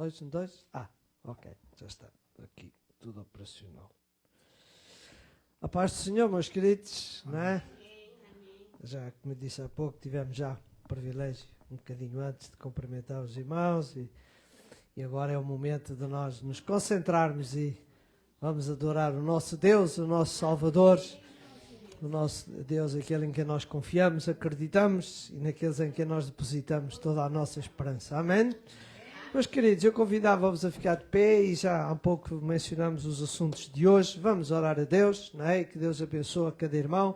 Dois, um, dois. Ok, já está. Aqui, tudo operacional. A paz do Senhor, meus queridos, não é? Já, como eu disse há pouco, tivemos já o privilégio, um bocadinho antes, de cumprimentar os irmãos e agora é o momento de nós nos concentrarmos e vamos adorar o nosso Deus, o nosso Salvador, o nosso Deus, aquele em quem nós confiamos, acreditamos e naqueles em quem nós depositamos toda a nossa esperança. Amém? Meus queridos, eu convidava-vos a ficar de pé e já há pouco mencionamos os assuntos de hoje. Vamos orar a Deus, não é? Que Deus abençoe cada irmão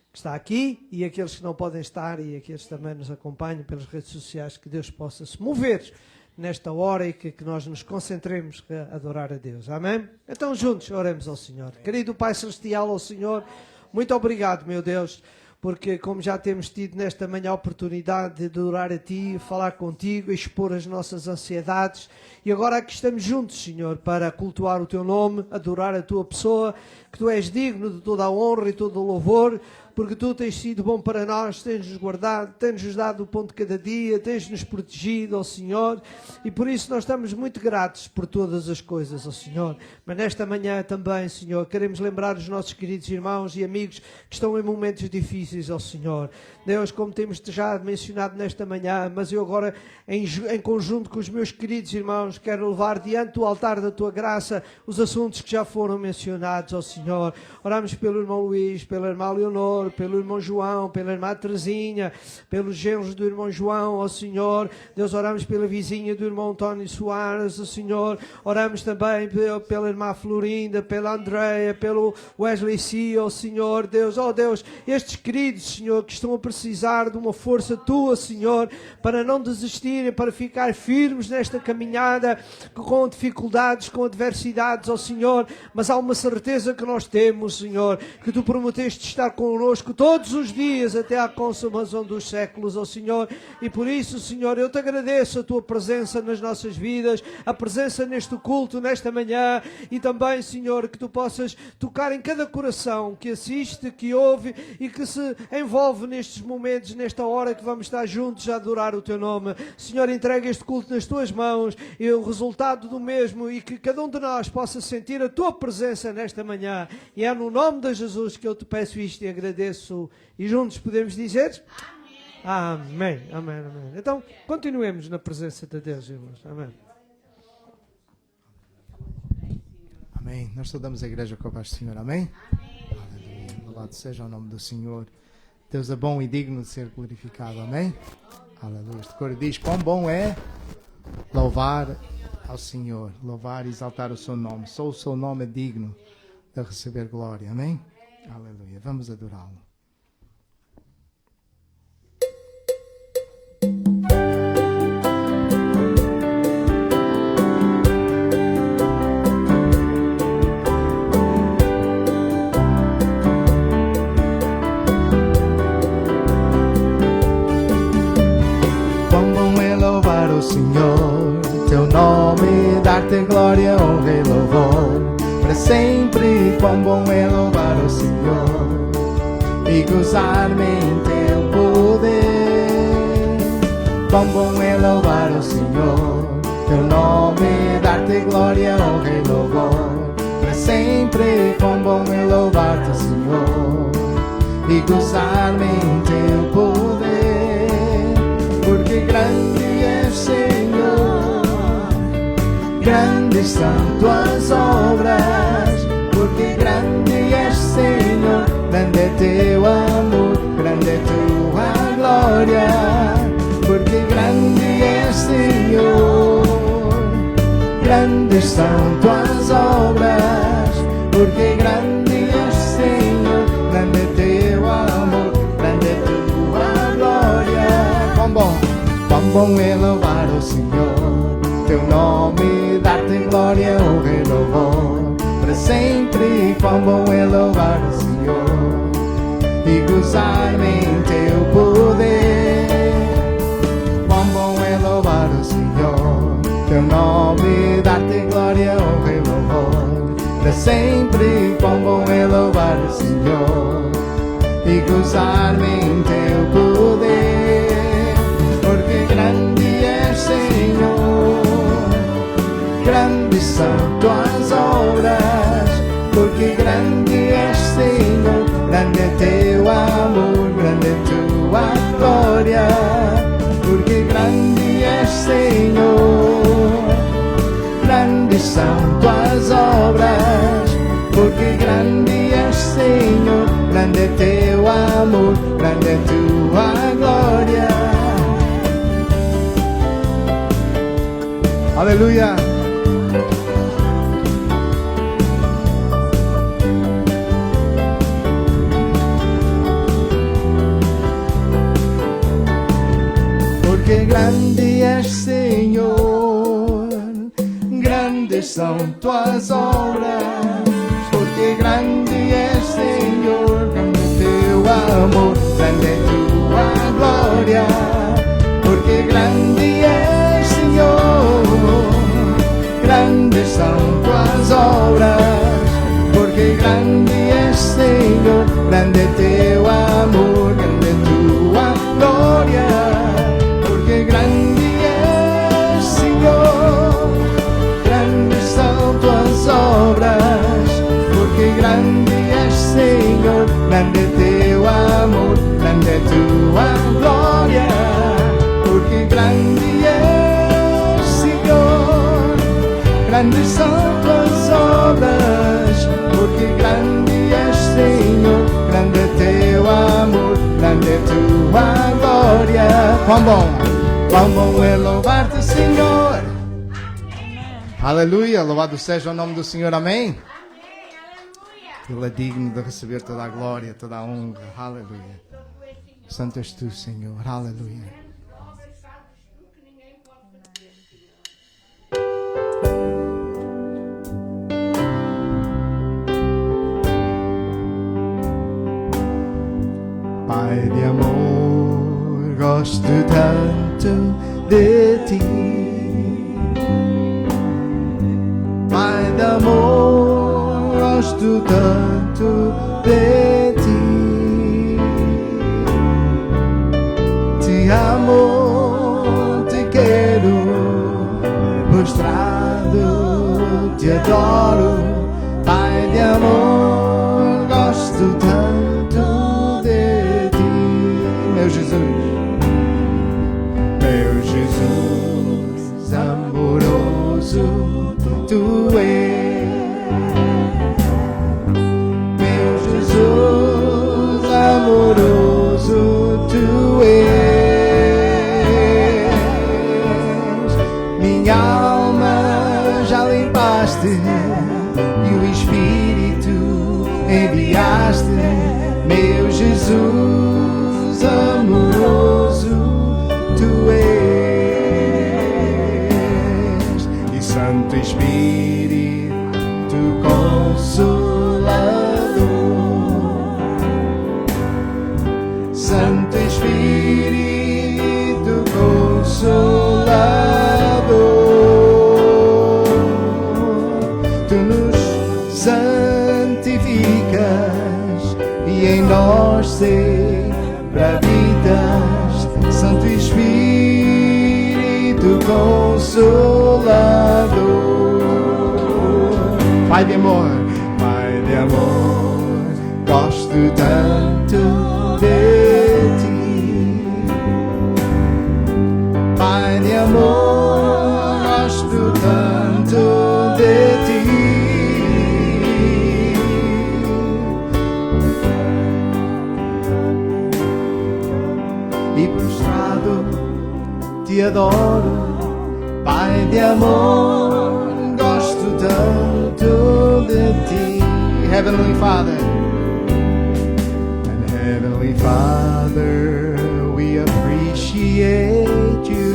que está aqui e aqueles que não podem estar e aqueles que também nos acompanham pelas redes sociais, que Deus possa se mover nesta hora e que nós nos concentremos a adorar a Deus. Amém? Então juntos oremos ao Senhor. Querido Pai Celestial, ao Senhor, muito obrigado, meu Deus, porque como já temos tido nesta manhã a oportunidade de adorar a Ti, falar contigo, expor as nossas ansiedades, e agora aqui estamos juntos, Senhor, para cultuar o Teu nome, adorar a Tua pessoa, que Tu és digno de toda a honra e todo o louvor, porque Tu tens sido bom para nós, tens-nos guardado, tens-nos dado o pão de cada dia, tens-nos protegido, ó Senhor, e por isso nós estamos muito gratos por todas as coisas, ó Senhor. Mas nesta manhã também, Senhor, queremos lembrar os nossos queridos irmãos e amigos que estão em momentos difíceis, ó Senhor. Deus, como temos já mencionado nesta manhã, mas eu agora, em conjunto com os meus queridos irmãos, quero levar diante do altar da Tua graça os assuntos que já foram mencionados, ó Senhor. Oramos pelo irmão Luís, pela irmã Leonor, pelo irmão João, pela irmã Terezinha, pelos genros do irmão João, ó Senhor. Deus, oramos pela vizinha do irmão António Soares, ó Senhor. Oramos também pela irmã Florinda, pela Andreia, pelo Wesley C, ó Senhor. Deus, ó Deus, estes queridos, Senhor, que estão a precisar de uma força Tua, Senhor, para não desistirem, para ficar firmes nesta caminhada, com dificuldades, com adversidades, ó Senhor. Mas há uma certeza que nós temos, Senhor, que Tu prometeste estar connosco todos os dias até à consumação dos séculos, ó Senhor, e por isso, Senhor, eu Te agradeço a Tua presença nas nossas vidas, a presença neste culto, nesta manhã, e também, Senhor, que Tu possas tocar em cada coração que assiste, que ouve e que se envolve nestes momentos, nesta hora que vamos estar juntos a adorar o Teu nome. Senhor, entrega este culto nas Tuas mãos e o resultado do mesmo, e que cada um de nós possa sentir a Tua presença nesta manhã, e é no nome de Jesus que eu Te peço isto e agradeço. E juntos podemos dizer? Amém. Amém, amém. Então, continuemos na presença de Deus, irmãos. Amém. Amém. Nós saudamos a igreja com a paz do Senhor. Amém? Aleluia. Louvado seja o nome do Senhor. Deus é bom e digno de ser glorificado. Amém? Aleluia. Este coro diz: quão bom é louvar ao Senhor, louvar e exaltar o seu nome. Só o seu nome é digno de receber glória. Amém? Aleluia. Vamos adorá-lo. Quão bom é louvar o Senhor, Teu nome, dar-Te glória, honra e louvor. Para sempre, quão bom é louvar o Senhor e gozar-me em Teu poder. Quão bom é louvar o Senhor, Teu nome, dar-Te glória, honra e louvor. Para sempre, quão bom é louvar-Te, Senhor, e gozar-me em Teu poder. Porque grande és, Senhor, grandes são Tuas obras, porque grande és, Senhor, grande é Teu amor, grande é Tua glória, porque grande és, Senhor, grandes são Tuas obras, porque grande és, Senhor, grande é Teu amor, grande é Tua glória. Quão bom é louvar o Senhor, Teu nome, dar-Te glória, honra e louvor. Para sempre, quão bom é louvar o Senhor e gozar-me em Teu poder. Quão bom é louvar o Senhor, Teu nome, dar-Te glória, honra e louvor. Para sempre, quão bom é louvar o Senhor e gozar-me em Teu poder. Porque grande és, Senhor, são tuas obras, porque grande és, Senhor, grande é teu amor, grande é tua glória, porque grande és, Senhor, grandes são tuas obras, porque grande és, Senhor, grande é teu amor, grande é tua glória. Aleluia. Porque grande és, Senhor, grandes são tuas obras, porque grande és, Senhor, grande é teu amor, grande é tua glória, porque grande és, Senhor, grandes são tuas obras, porque grande és, Senhor, grande é teu amor, grande é tua glória, porque grande és, Senhor, grandes são tuas obras, porque grande és, Senhor, grande é teu amor, grande é tua glória, porque grande és, Senhor, grandes são tuas obras, porque grande és, Senhor, grande é teu amor, grande é tua glória. Quão bom é louvar-te, Senhor. Aleluia, louvado seja o nome do Senhor, amém? Ele é digno de receber toda a glória, toda a honra, aleluia. Santo és tu, Senhor, aleluia. Pai de amor, gosto tanto de ti. Pai de amor, gosto tanto de ti. Te amo, te quero, prostrado te adoro. Pai de amor, gosto tanto de ti. Meu Jesus, meu Jesus amoroso, tu és. Meu Jesus amoroso, tu és. Minha alma já limpaste e o Espírito enviaste. Meu Jesus amoroso, tu és. E Santo Espírito Consolador, Santo Espírito Consolador, tu nos santificas e em nós sempre habitas. Santo Espírito Consolador, Pai de amor, gosto tanto de ti. Pai de amor, gosto tanto de ti. E prostrado te adoro. Pai de amor, gosto tanto de ti. Heavenly Father, and Heavenly Father, we appreciate you.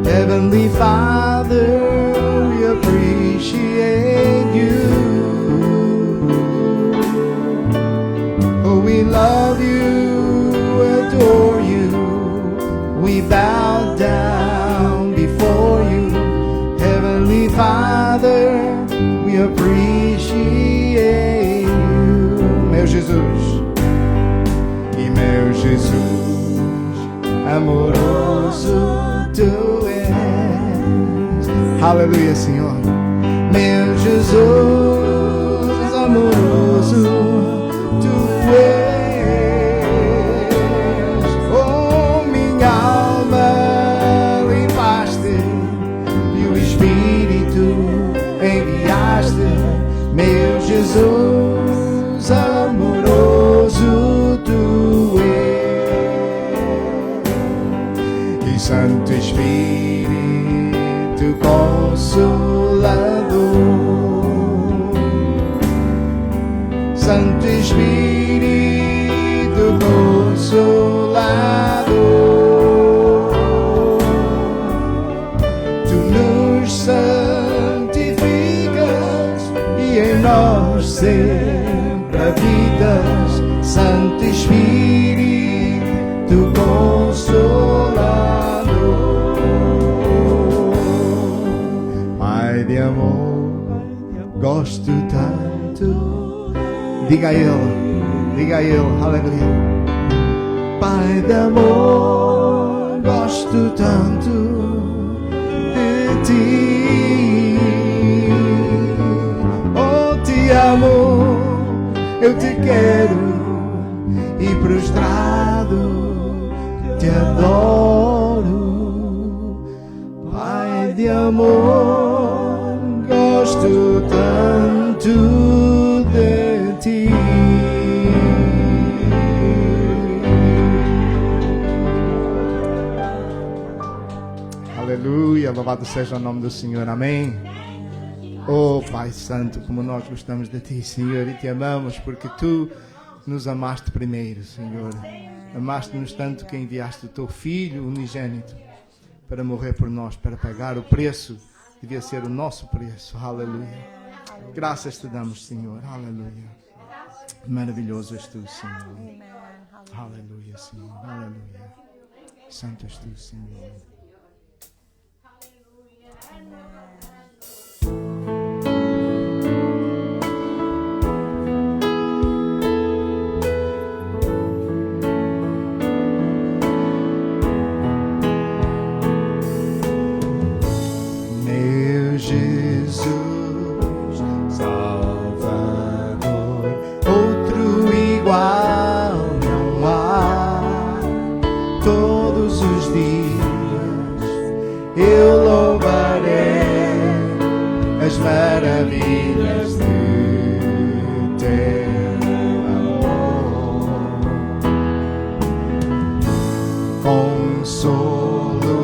Heavenly Father, we appreciate you. Oh, we love you, adore you. We bow down before you. Heavenly Father, we appreciate you. Meu Jesus, e meu Jesus amoroso, tu és. Aleluia, Senhor. Meu Jesus amoroso, Tu és. Oh, minha alma limpaste e o Espírito enviaste. Meu Jesus amoroso, Tu és. E Santo Espírito Consolador, Santo Espírito Consolador, Tu nos santificas e em nós sempre habitas, Santo Espírito Consolador. Pai de amor, gosto tanto. Diga a Ele, aleluia. Pai de amor, gosto tanto de Ti. Oh, Te amo, eu Te quero e prostrado Te adoro. Pai de amor, gosto tanto de Ti. Aleluia, louvado seja o nome do Senhor, amém. Oh Pai Santo, como nós gostamos de Ti, Senhor, e Te amamos porque Tu nos amaste primeiro, Senhor. Amaste-nos tanto que enviaste o Teu Filho unigênito para morrer por nós, para pagar o preço, devia ser o nosso preço. Aleluia. Graças Te damos, Senhor. Aleluia. Maravilhoso és Tu, Senhor. Aleluia, Senhor. Aleluia. Santo és Tu, Senhor. Meu Jesus, Salvador, outro igual não há. Todos os dias eu louvarei as maravilhas de Teu amor. Consolo,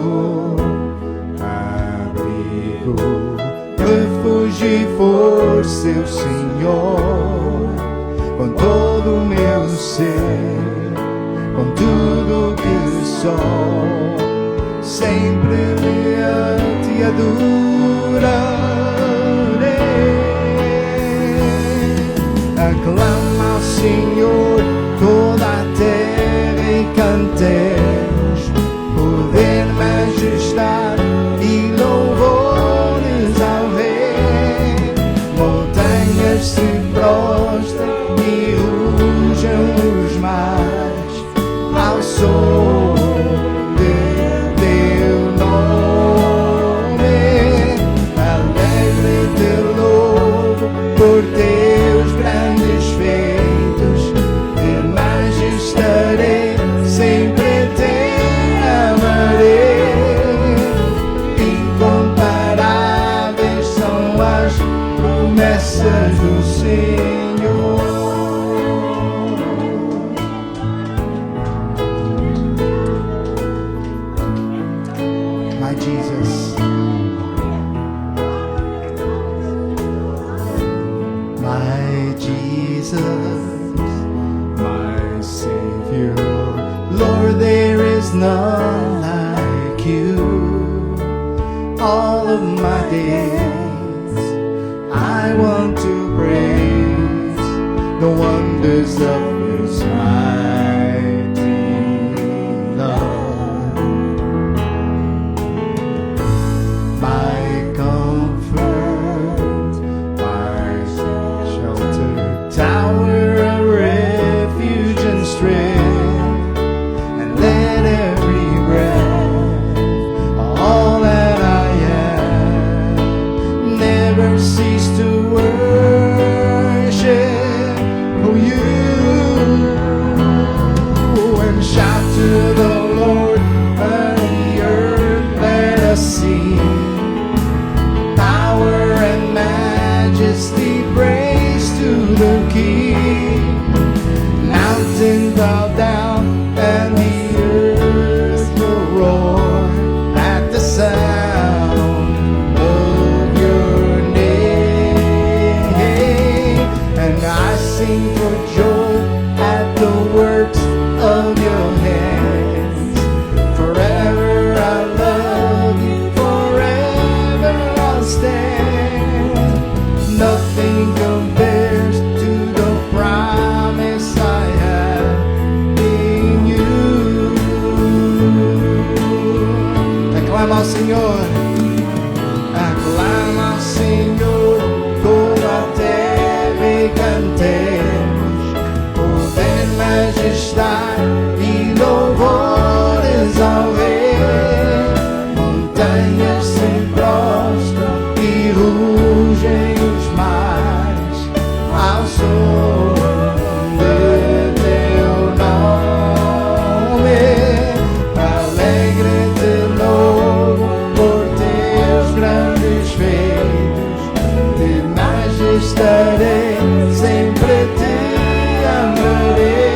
abrigo, refúgio e força, eu, Senhor, com todo o meu ser, com tudo que sou, sempre te adorarei. Aclama ao Senhor toda a terra e cantemos poder, majestade e louvores ao Rei. Montanhas se prostram e rujam os mares ao som de Teu nome. Alegre te louvo por Teus grandes feitos, demais estarei, sempre Te amarei. Incomparáveis são as promessas do Senhor. My Jesus, my Jesus, my Savior, Lord, there is none like You. All of my days I want to praise the wonders of His mighty love. My comfort, my shelter, tower of refuge and strength, and let every breath, all that I am, King. Mountains bow down and the earth will roar at the sound of your name. And I sing for joy at the works of your hands. Forever I love you, forever I'll stand. Nothing compares to the promise I have in you. Aclama ao Senhor, aclama ao Senhor, como até me cantemos. Poder, majestade e louvores ao Rei. Montanhas se prostram e rugem os mares ao som de teu nome. Alegre te louvo por teus grandes feitos. De majestade sempre te amarei.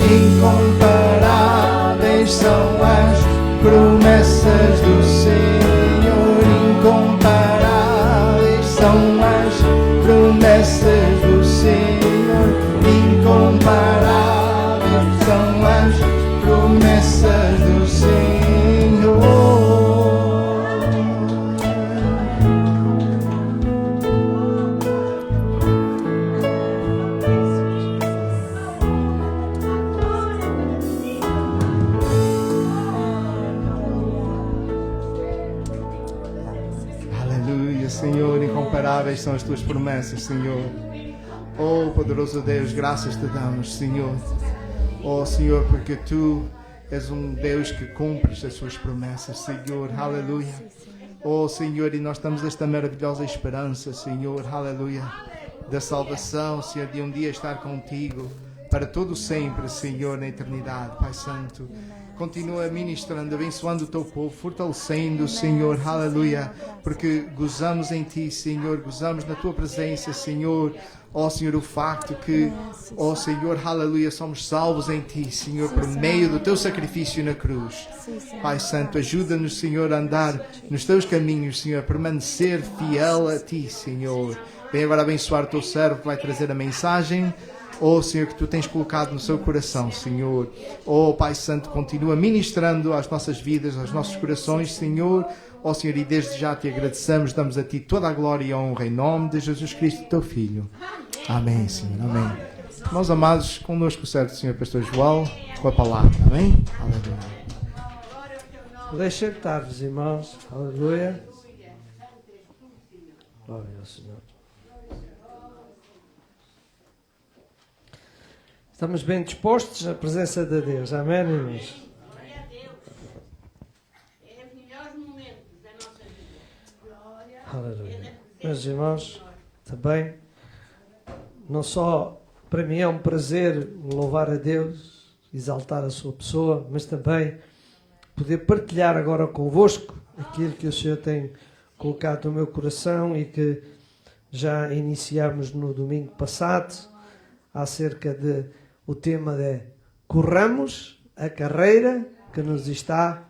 Incomparáveis são as promessas do Senhor. Incomparáveis são as promessas do Senhor. Incomparáveis são as promessas do Senhor. Aleluia, Senhor, incomparáveis são as tuas promessas, Senhor. Oh, poderoso Deus, graças te damos, Senhor. Oh, Senhor, porque tu és um Deus que cumpres as suas promessas, Senhor. Aleluia. Oh, Senhor, e nós temos esta maravilhosa esperança, Senhor. Aleluia. Da salvação, Senhor, de um dia estar contigo para todo sempre, Senhor, na eternidade, Pai Santo. Continua ministrando, abençoando o teu povo, fortalecendo, Senhor, aleluia, porque gozamos em ti, Senhor, gozamos na tua presença, Senhor. Ó Senhor, o facto que, ó Senhor, aleluia, somos salvos em ti, Senhor, por meio do teu sacrifício na cruz. Pai Santo, ajuda-nos, Senhor, a andar nos teus caminhos, Senhor, a permanecer fiel a ti, Senhor. Vem agora abençoar o teu servo que vai trazer a mensagem. Oh, Senhor, que tu tens colocado no seu coração, Senhor. Oh, Pai Santo, continua ministrando às nossas vidas, aos nossos corações, Senhor. Oh, Senhor, e desde já te agradecemos, damos a ti toda a glória e a honra em nome de Jesus Cristo, teu Filho. Amém, Senhor, amém. Meus amados, conosco o certo Senhor Pastor João, com a palavra, amém? Aleluia. Deixem estar-vos, irmãos. Aleluia. Glória ao Senhor. Estamos bem dispostos na presença de Deus. Amém, irmãos? Glória a Deus. É os melhores momentos da nossa vida. Glória a Aleluia. Meus irmãos, também, não só para mim é um prazer louvar a Deus, exaltar a sua pessoa, mas também poder partilhar agora convosco aquilo que o Senhor tem colocado no meu coração e que já iniciamos no domingo passado, acerca de o tema de corramos a carreira que nos está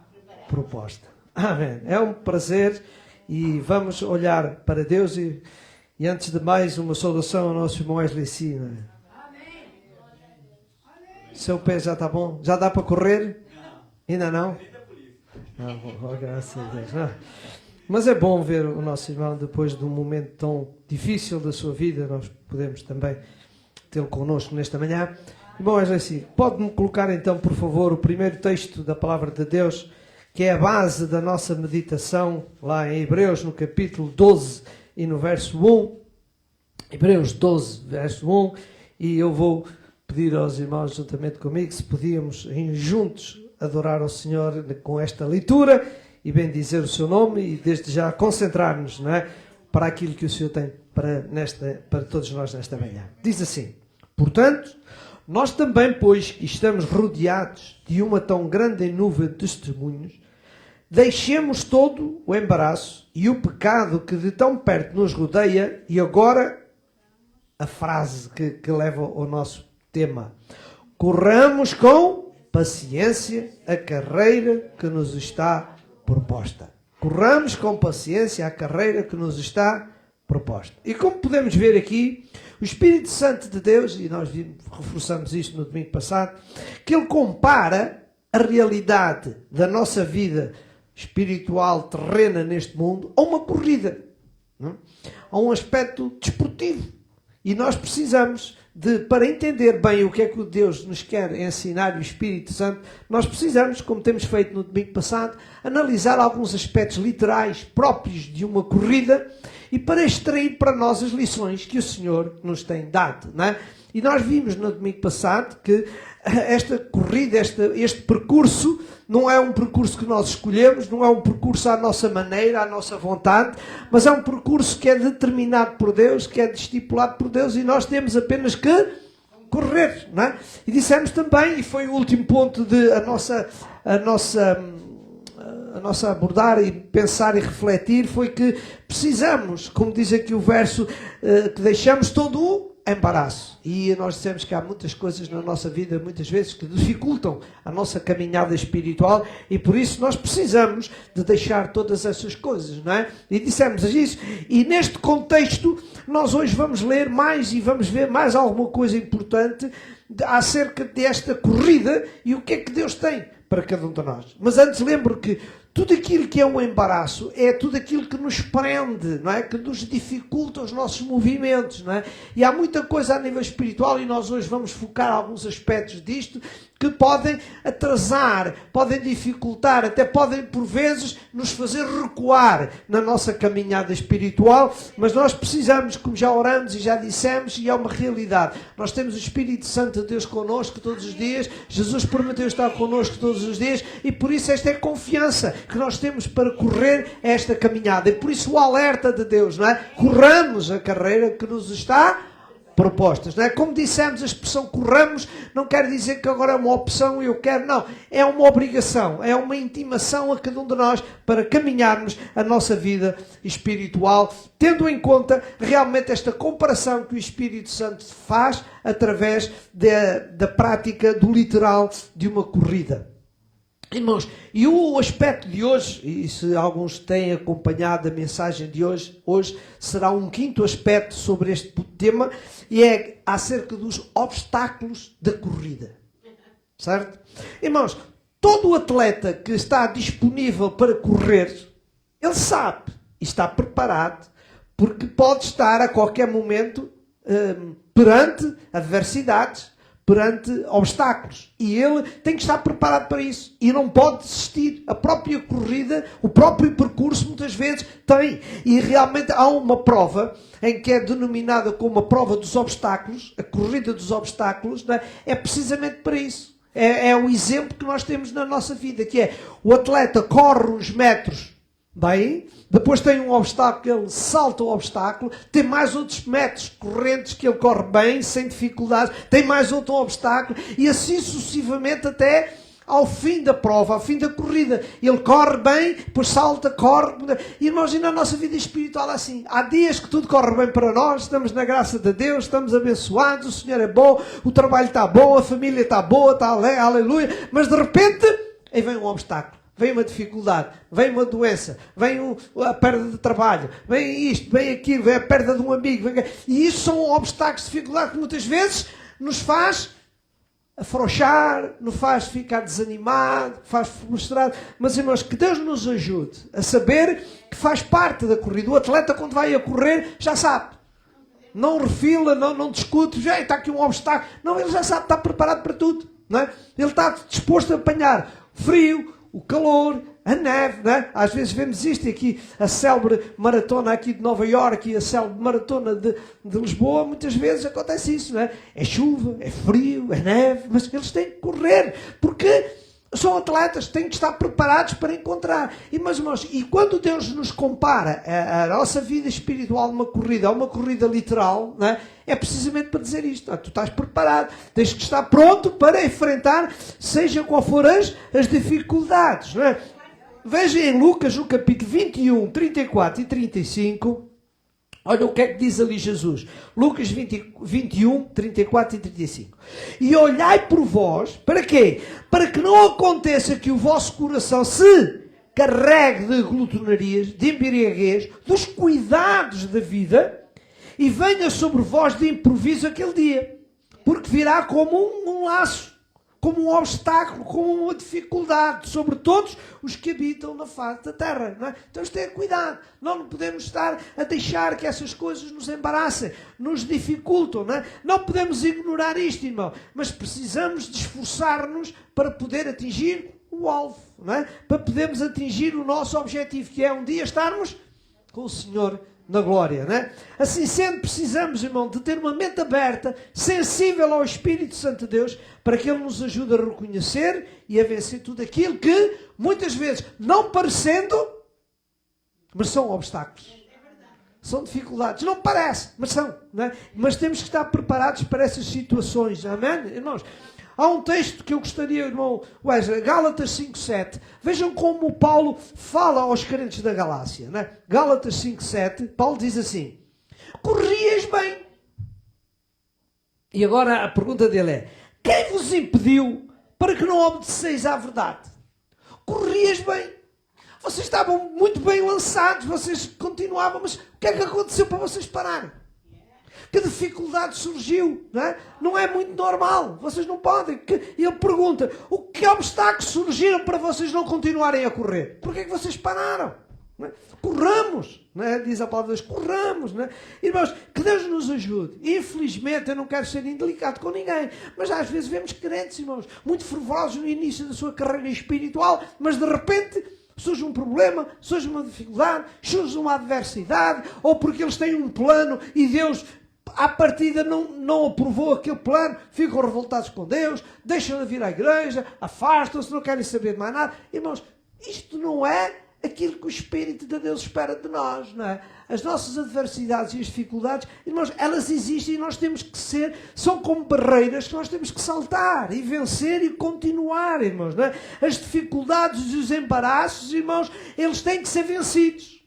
proposta. Amém. É um prazer e vamos olhar para Deus e antes de mais uma saudação ao nosso irmão Wesley Sina. Seu pé já está bom? Já dá para correr? Ainda não? Não, graças a Deus. Não. Mas é bom ver o nosso irmão depois de um momento tão difícil da sua vida. Nós podemos também tê-lo connosco nesta manhã. Bom, é assim, pode-me colocar então, por favor, o primeiro texto da Palavra de Deus, que é a base da nossa meditação, lá em Hebreus, no capítulo 12 e no verso 1. Hebreus 12, verso 1. E eu vou pedir aos irmãos, juntamente comigo, se podíamos, juntos, adorar ao Senhor com esta leitura e bendizer o seu nome e, desde já, concentrar-nos, não é, para aquilo que o Senhor tem para todos nós nesta manhã. Diz assim: portanto, nós também, pois que estamos rodeados de uma tão grande nuvem de testemunhos, deixemos todo o embaraço e o pecado que de tão perto nos rodeia e agora a frase que leva ao nosso tema. Corramos com paciência a carreira que nos está proposta. Corramos com paciência a carreira que nos está proposta. E como podemos ver aqui, o Espírito Santo de Deus, e nós reforçamos isto no domingo passado, que ele compara a realidade da nossa vida espiritual terrena neste mundo a uma corrida, não é? A um aspecto desportivo. E nós precisamos para entender bem o que é que o Deus nos quer ensinar, o Espírito Santo, nós precisamos, como temos feito no domingo passado, analisar alguns aspectos literais próprios de uma corrida e para extrair para nós as lições que o Senhor nos tem dado, não é? E nós vimos no domingo passado que esta corrida, este percurso, não é um percurso que nós escolhemos, não é um percurso à nossa maneira, à nossa vontade, mas é um percurso que é determinado por Deus, que é estipulado por Deus e nós temos apenas que correr, não é? E dissemos também, e foi o último ponto de a nossa abordar e pensar e refletir, foi que precisamos, como diz aqui o verso, que deixamos todo o embaraço. E nós dissemos que há muitas coisas na nossa vida, muitas vezes, que dificultam a nossa caminhada espiritual e por isso nós precisamos de deixar todas essas coisas, não é? E dissemos isso. E neste contexto, nós hoje vamos ler mais e vamos ver mais alguma coisa importante acerca desta corrida e o que é que Deus tem para cada um de nós. Mas antes lembro que tudo aquilo que é um embaraço é tudo aquilo que nos prende, não é? Que nos dificulta os nossos movimentos, não é? E há muita coisa a nível espiritual e nós hoje vamos focar alguns aspectos disto que podem atrasar, podem dificultar, até podem por vezes nos fazer recuar na nossa caminhada espiritual, mas nós precisamos, como já oramos e já dissemos, e é uma realidade, nós temos o Espírito Santo de Deus connosco todos os dias, Jesus prometeu estar connosco todos os dias e por isso esta é a confiança que nós temos para correr esta caminhada e por isso o alerta de Deus, não é? Corramos a carreira que nos está propostas, não é? Como dissemos, a expressão corramos não quer dizer que agora é uma opção e eu quero, não. É uma obrigação, é uma intimação a cada um de nós para caminharmos a nossa vida espiritual, tendo em conta realmente esta comparação que o Espírito Santo faz através da prática do literal de uma corrida. Irmãos, e o aspecto de hoje, e se alguns têm acompanhado a mensagem de hoje será um quinto aspecto sobre este tema, e é acerca dos obstáculos da corrida. Certo? Irmãos, todo atleta que está disponível para correr, ele sabe e está preparado, porque pode estar a qualquer momento perante adversidades, perante obstáculos. E ele tem que estar preparado para isso. E não pode desistir. A própria corrida, o próprio percurso, muitas vezes, tem. E realmente há uma prova em que é denominada como a prova dos obstáculos, a corrida dos obstáculos, não é? É precisamente para isso. É o exemplo que nós temos na nossa vida, que é o atleta corre uns metros bem, depois tem um obstáculo, ele salta o obstáculo, tem mais outros metros correntes que ele corre bem, sem dificuldades, tem mais outro obstáculo, e assim sucessivamente até ao fim da prova, ao fim da corrida. Ele corre bem, depois salta, corre. E nós, na nossa vida espiritual, assim, há dias que tudo corre bem para nós, estamos na graça de Deus, estamos abençoados, o Senhor é bom, o trabalho está bom, a família está boa, está aleluia, mas de repente, aí vem um obstáculo. Vem uma dificuldade, vem uma doença, vem a perda de trabalho, vem isto, vem aquilo, vem a perda de um amigo. E isso são obstáculos, dificuldades que muitas vezes nos faz afrouxar, nos faz ficar desanimado, faz frustrado. Mas, irmãos, que Deus nos ajude a saber que faz parte da corrida. O atleta, quando vai a correr, já sabe. Não refila, não discute, já está aqui um obstáculo. Não, ele já sabe, está preparado para tudo. Não é? Ele está disposto a apanhar o frio, o calor, a neve, não é? Às vezes vemos isto aqui, a célebre maratona aqui de Nova Iorque e a célebre maratona de Lisboa, muitas vezes acontece isso, não é? É chuva, é frio, é neve, mas eles têm que correr, porque são atletas, têm que estar preparados para encontrar. E, mas, irmãos, e quando Deus nos compara a nossa vida espiritual a uma corrida literal, não é? É precisamente para dizer isto. Tu estás preparado, tens que estar pronto para enfrentar, seja qual for as dificuldades. Não é? Veja em Lucas, no capítulo 21, 34 e 35, Olha o que é que diz ali Jesus. Lucas 21, 34 e 35. E olhai por vós, para quê? Para que não aconteça que o vosso coração se carregue de glutonarias, de embriaguez, dos cuidados da vida, e venha sobre vós de improviso aquele dia. Porque virá como um laço, como um obstáculo, como uma dificuldade sobre todos os que habitam na face da terra. Não é? Então temos que ter cuidado. Não podemos estar a deixar que essas coisas nos embaraçem, nos dificultam. Não é? Não podemos ignorar isto, irmão. Mas precisamos de esforçar-nos para poder atingir o alvo. Não é? Para podermos atingir o nosso objetivo, que é um dia estarmos com o Senhor na glória, não é? Assim sendo, precisamos, irmão, de ter uma mente aberta, sensível ao Espírito Santo de Deus, para que Ele nos ajude a reconhecer e a vencer tudo aquilo que, muitas vezes, não parecendo, mas são obstáculos. São dificuldades. Não parece, mas são. Não é? Mas temos que estar preparados para essas situações. Amém, irmãos? Há um texto que eu gostaria, irmão Wesley, Gálatas 5:7. Vejam como Paulo fala aos crentes da Galácia. Né? Gálatas 5:7, Paulo diz assim: corrias bem. E agora a pergunta dele é: quem vos impediu para que não obedeceis à verdade? Corrias bem. Vocês estavam muito bem lançados, vocês continuavam, mas o que é que aconteceu para vocês pararem? Que dificuldade surgiu, não é? Não é muito normal, vocês não podem. E ele pergunta, o que obstáculos surgiram para vocês não continuarem a correr? Porquê é que vocês pararam? Não é? Corramos, não é? Diz a palavra de Deus, corramos. Não é? Irmãos, que Deus nos ajude. Infelizmente, eu não quero ser indelicado com ninguém, mas às vezes vemos crentes, irmãos, muito fervorosos no início da sua carreira espiritual, mas de repente surge um problema, surge uma dificuldade, surge uma adversidade, ou porque eles têm um plano e Deus, à partida, não aprovou aquele plano, ficam revoltados com Deus, deixam de vir à igreja, afastam-se, não querem saber de mais nada. Irmãos, isto não é aquilo que o Espírito de Deus espera de nós, não é? As nossas adversidades e as dificuldades, irmãos, elas existem e nós temos que são como barreiras que nós temos que saltar e vencer e continuar, irmãos, não é? As dificuldades e os embaraços, irmãos, eles têm que ser vencidos.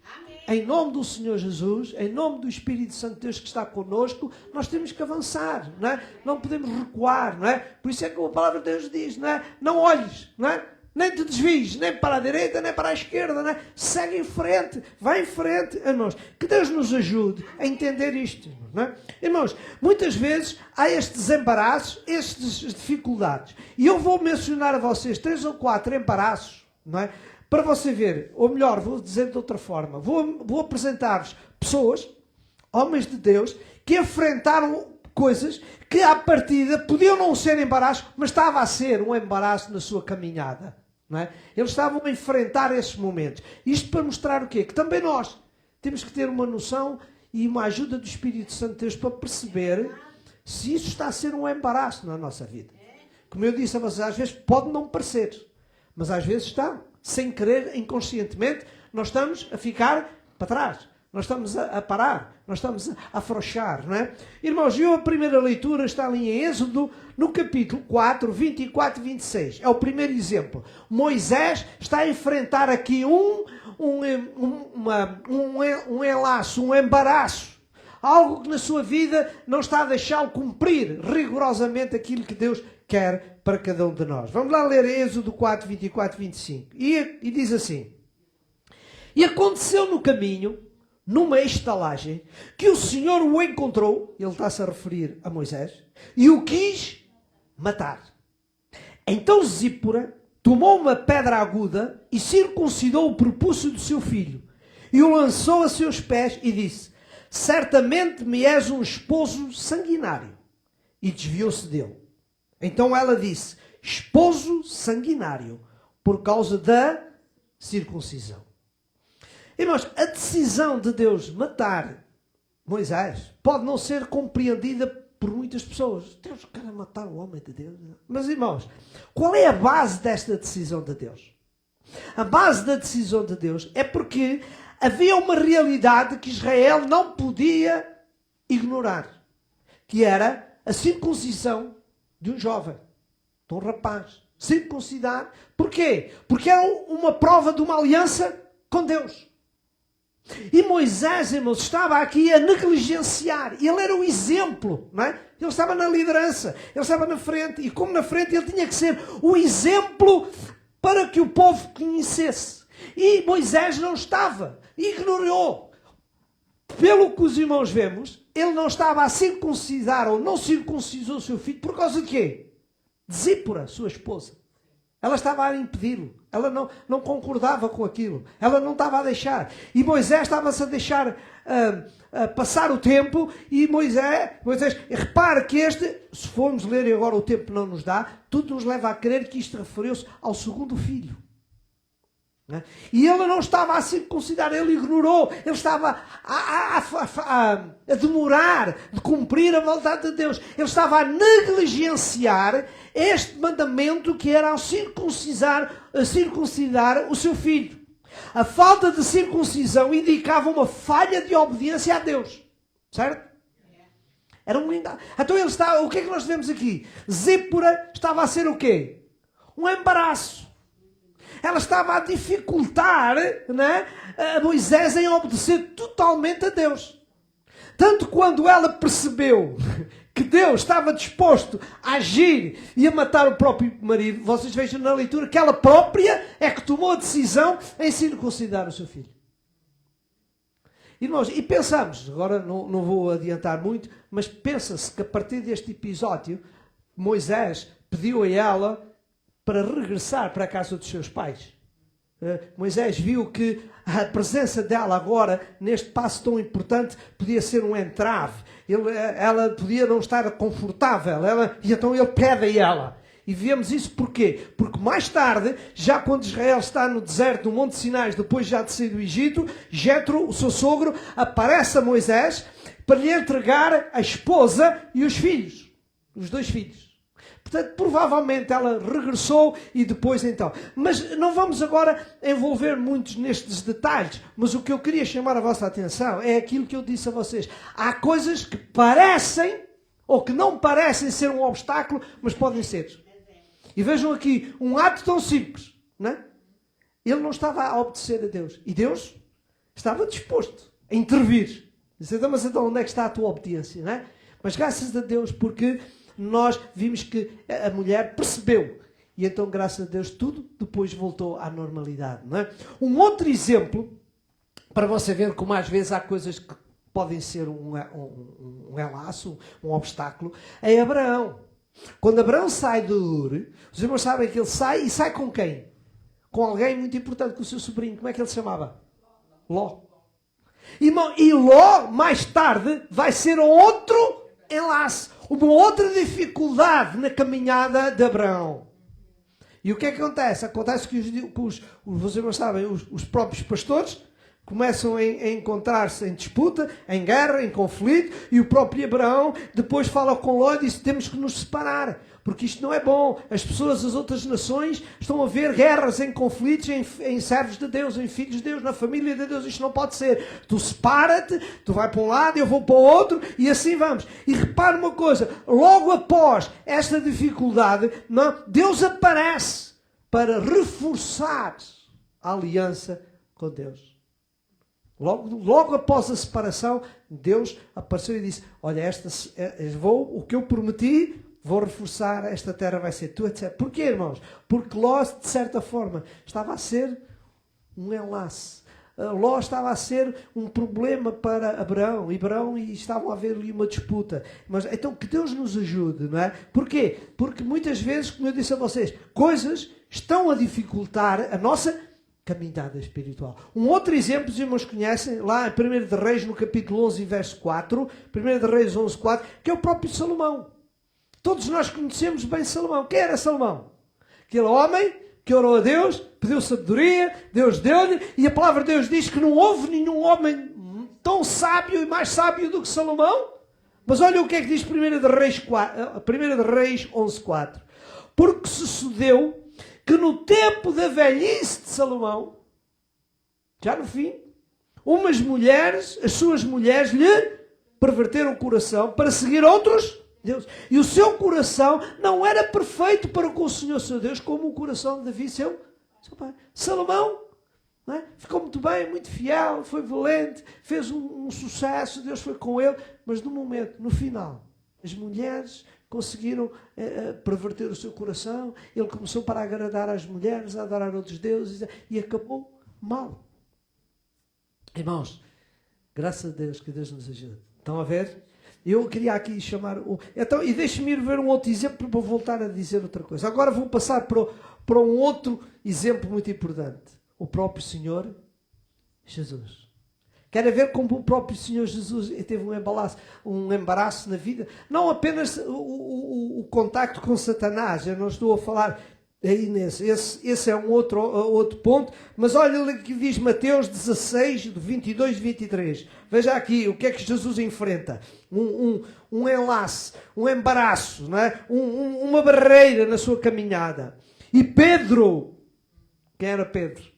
Em nome do Senhor Jesus, em nome do Espírito Santo de Deus que está connosco, nós temos que avançar, não é? Não podemos recuar, não é? Por isso é que a palavra de Deus diz, não é? Não olhes, não é? Nem te desvies, nem para a direita, nem para a esquerda, não é? Segue em frente, vai em frente, irmãos. Que Deus nos ajude a entender isto, não é? Irmãos, muitas vezes há estes embaraços, estas dificuldades. E eu vou mencionar a vocês 3 ou 4 embaraços, não é? Para você ver, ou melhor, vou dizer de outra forma, vou apresentar-vos pessoas, homens de Deus, que enfrentaram coisas que à partida podiam não ser embaraços, mas estava a ser um embaraço na sua caminhada. Não é? Eles estavam a enfrentar esses momentos. Isto para mostrar o quê? Que também nós temos que ter uma noção e uma ajuda do Espírito Santo de Deus para perceber se isso está a ser um embaraço na nossa vida. Como eu disse a vocês, às vezes pode não parecer, mas às vezes está. Sem querer, inconscientemente, nós estamos a ficar para trás. Nós estamos a parar. Nós estamos a afrouxar, não é? Irmãos, a primeira leitura está ali em Êxodo, no capítulo 4, 24 e 26. É o primeiro exemplo. Moisés está a enfrentar aqui um enlaço, um embaraço. Algo que na sua vida não está a deixá-lo cumprir rigorosamente aquilo que Deus quer para cada um de nós. Vamos lá ler Êxodo 4, 24 e 25. E diz assim: E aconteceu no caminho, numa estalagem, que o Senhor o encontrou, ele está-se a referir a Moisés, e o quis matar. Então Zípora tomou uma pedra aguda e circuncidou o prepúcio do seu filho, e o lançou a seus pés e disse: Certamente me és um esposo sanguinário. E desviou-se dele. Então ela disse: esposo sanguinário, por causa da circuncisão. Irmãos, a decisão de Deus matar Moisés pode não ser compreendida por muitas pessoas. Deus quer matar o homem de Deus. Mas, irmãos, qual é a base desta decisão de Deus? A base da decisão de Deus é porque havia uma realidade que Israel não podia ignorar, que era a circuncisão de um jovem, de um rapaz. Circuncidar. Porquê? Porque era uma prova de uma aliança com Deus. E Moisés, irmãos, estava aqui a negligenciar. Ele era o exemplo, não é? Ele estava na liderança, ele estava na frente. E como na frente, ele tinha que ser o exemplo para que o povo conhecesse. E Moisés não estava, ignorou. Pelo que os irmãos vemos, ele não estava a circuncidar ou não circuncidou o seu filho por causa de quê? De Zípora, sua esposa. Ela estava a impedi-lo. Ela não concordava com aquilo. Ela não estava a deixar. E Moisés estava-se a deixar passar o tempo. E Moisés, repare que se formos ler agora o tempo não nos dá, tudo nos leva a crer que isto referiu-se ao segundo filho. E ele não estava a circuncidar, ele ignorou, ele estava a demorar de cumprir a vontade de Deus. Ele estava a negligenciar este mandamento que era ao circuncidar o seu filho. A falta de circuncisão indicava uma falha de obediência a Deus. Certo? Era um engano. Então ele está, o que é que nós vemos aqui? Zípora estava a ser o quê? Um embaraço. Ela estava a dificultar, né, a Moisés em obedecer totalmente a Deus. Tanto quando ela percebeu que Deus estava disposto a agir e a matar o próprio marido, vocês vejam na leitura que ela própria é que tomou a decisão em circuncidar o seu filho. Irmãos, e pensamos, agora não vou adiantar muito, mas pensa-se que a partir deste episódio, Moisés pediu a ela para regressar para a casa dos seus pais. Moisés viu que a presença dela agora, neste passo tão importante, podia ser um entrave. Ela podia não estar confortável. E então ele pede a ela. E vemos isso porquê? Porque mais tarde, já quando Israel está no deserto do Monte Sinai, depois já de sair do Egito, Jetro, o seu sogro, aparece a Moisés para lhe entregar a esposa e os filhos. Os 2 filhos. Portanto, provavelmente ela regressou e depois então. Mas não vamos agora envolver muitos nestes detalhes. Mas o que eu queria chamar a vossa atenção é aquilo que eu disse a vocês. Há coisas que parecem ou que não parecem ser um obstáculo, mas podem ser. E vejam aqui, um ato tão simples. Não é? Ele não estava a obedecer a Deus. E Deus estava disposto a intervir. Mas então onde é que está a tua obediência? Não é? Mas graças a Deus, porque nós vimos que a mulher percebeu. E então, graças a Deus, tudo depois voltou à normalidade. Não é? Um outro exemplo, para você ver como às vezes há coisas que podem ser um relaço, um obstáculo, é Abraão. Quando Abraão sai de Ur, os irmãos sabem que ele sai, e sai com quem? Com alguém muito importante, com o seu sobrinho. Como é que ele se chamava? Ló. E Ló, mais tarde, vai ser outro enlace. Uma outra dificuldade na caminhada de Abraão. E o que é que acontece? Acontece que vocês sabem, os próprios pastores começam a encontrar-se em disputa, em guerra, em conflito, e o próprio Abraão depois fala com Ló e diz: temos que nos separar, porque isto não é bom. As pessoas das outras nações estão a ver guerras, em conflitos, em servos de Deus, em filhos de Deus, na família de Deus. Isto não pode ser. Tu separa-te, tu vai para um lado, eu vou para o outro, e assim vamos. E repare uma coisa, logo após esta dificuldade, Deus aparece para reforçar a aliança com Deus. Logo após a separação, Deus apareceu e disse: olha, o que eu prometi, vou reforçar, esta terra vai ser tua, etc. Porquê, irmãos? Porque Ló, de certa forma, estava a ser um enlace. Ló estava a ser um problema para Abraão. E estavam a haver ali uma disputa. Mas então que Deus nos ajude, não é? Porquê? Porque muitas vezes, como eu disse a vocês, coisas estão a dificultar a nossa caminhada espiritual. Um outro exemplo, os irmãos conhecem, lá em 1 de Reis, no capítulo 11, verso 4, 1 de Reis 11, 4, que é o próprio Salomão. Todos nós conhecemos bem Salomão. Quem era Salomão? Aquele homem que orou a Deus, pediu sabedoria, Deus deu-lhe, e a palavra de Deus diz que não houve nenhum homem tão sábio e mais sábio do que Salomão. Mas olha o que é que diz 1 de Reis 11, 4. Porque sucedeu que no tempo da velhice de Salomão, já no fim, as suas mulheres lhe perverteram o coração para seguir outros deuses. E o seu coração não era perfeito para com o Senhor seu Deus, como o coração de Davi, seu pai. Salomão não é? Ficou muito bem, muito fiel, foi valente, fez um sucesso, Deus foi com ele, mas no momento, no final, as mulheres conseguiram perverter o seu coração, ele começou para agradar às mulheres, a adorar outros deuses e acabou mal. Irmãos, graças a Deus que Deus nos ajuda. Estão a ver? Eu queria aqui chamar... Então, e deixe-me ir ver um outro exemplo para voltar a dizer outra coisa. Agora vou passar para um outro exemplo muito importante. O próprio Senhor Jesus. Querem ver como o próprio Senhor Jesus teve um embaraço na vida? Não apenas o contacto com Satanás. Eu não estou a falar aí nesse. Esse é um outro ponto. Mas olha o que diz Mateus 16, 22 e 23. Veja aqui o que é que Jesus enfrenta. Um enlace, um embaraço, não é? Uma barreira na sua caminhada. E Pedro, quem era Pedro?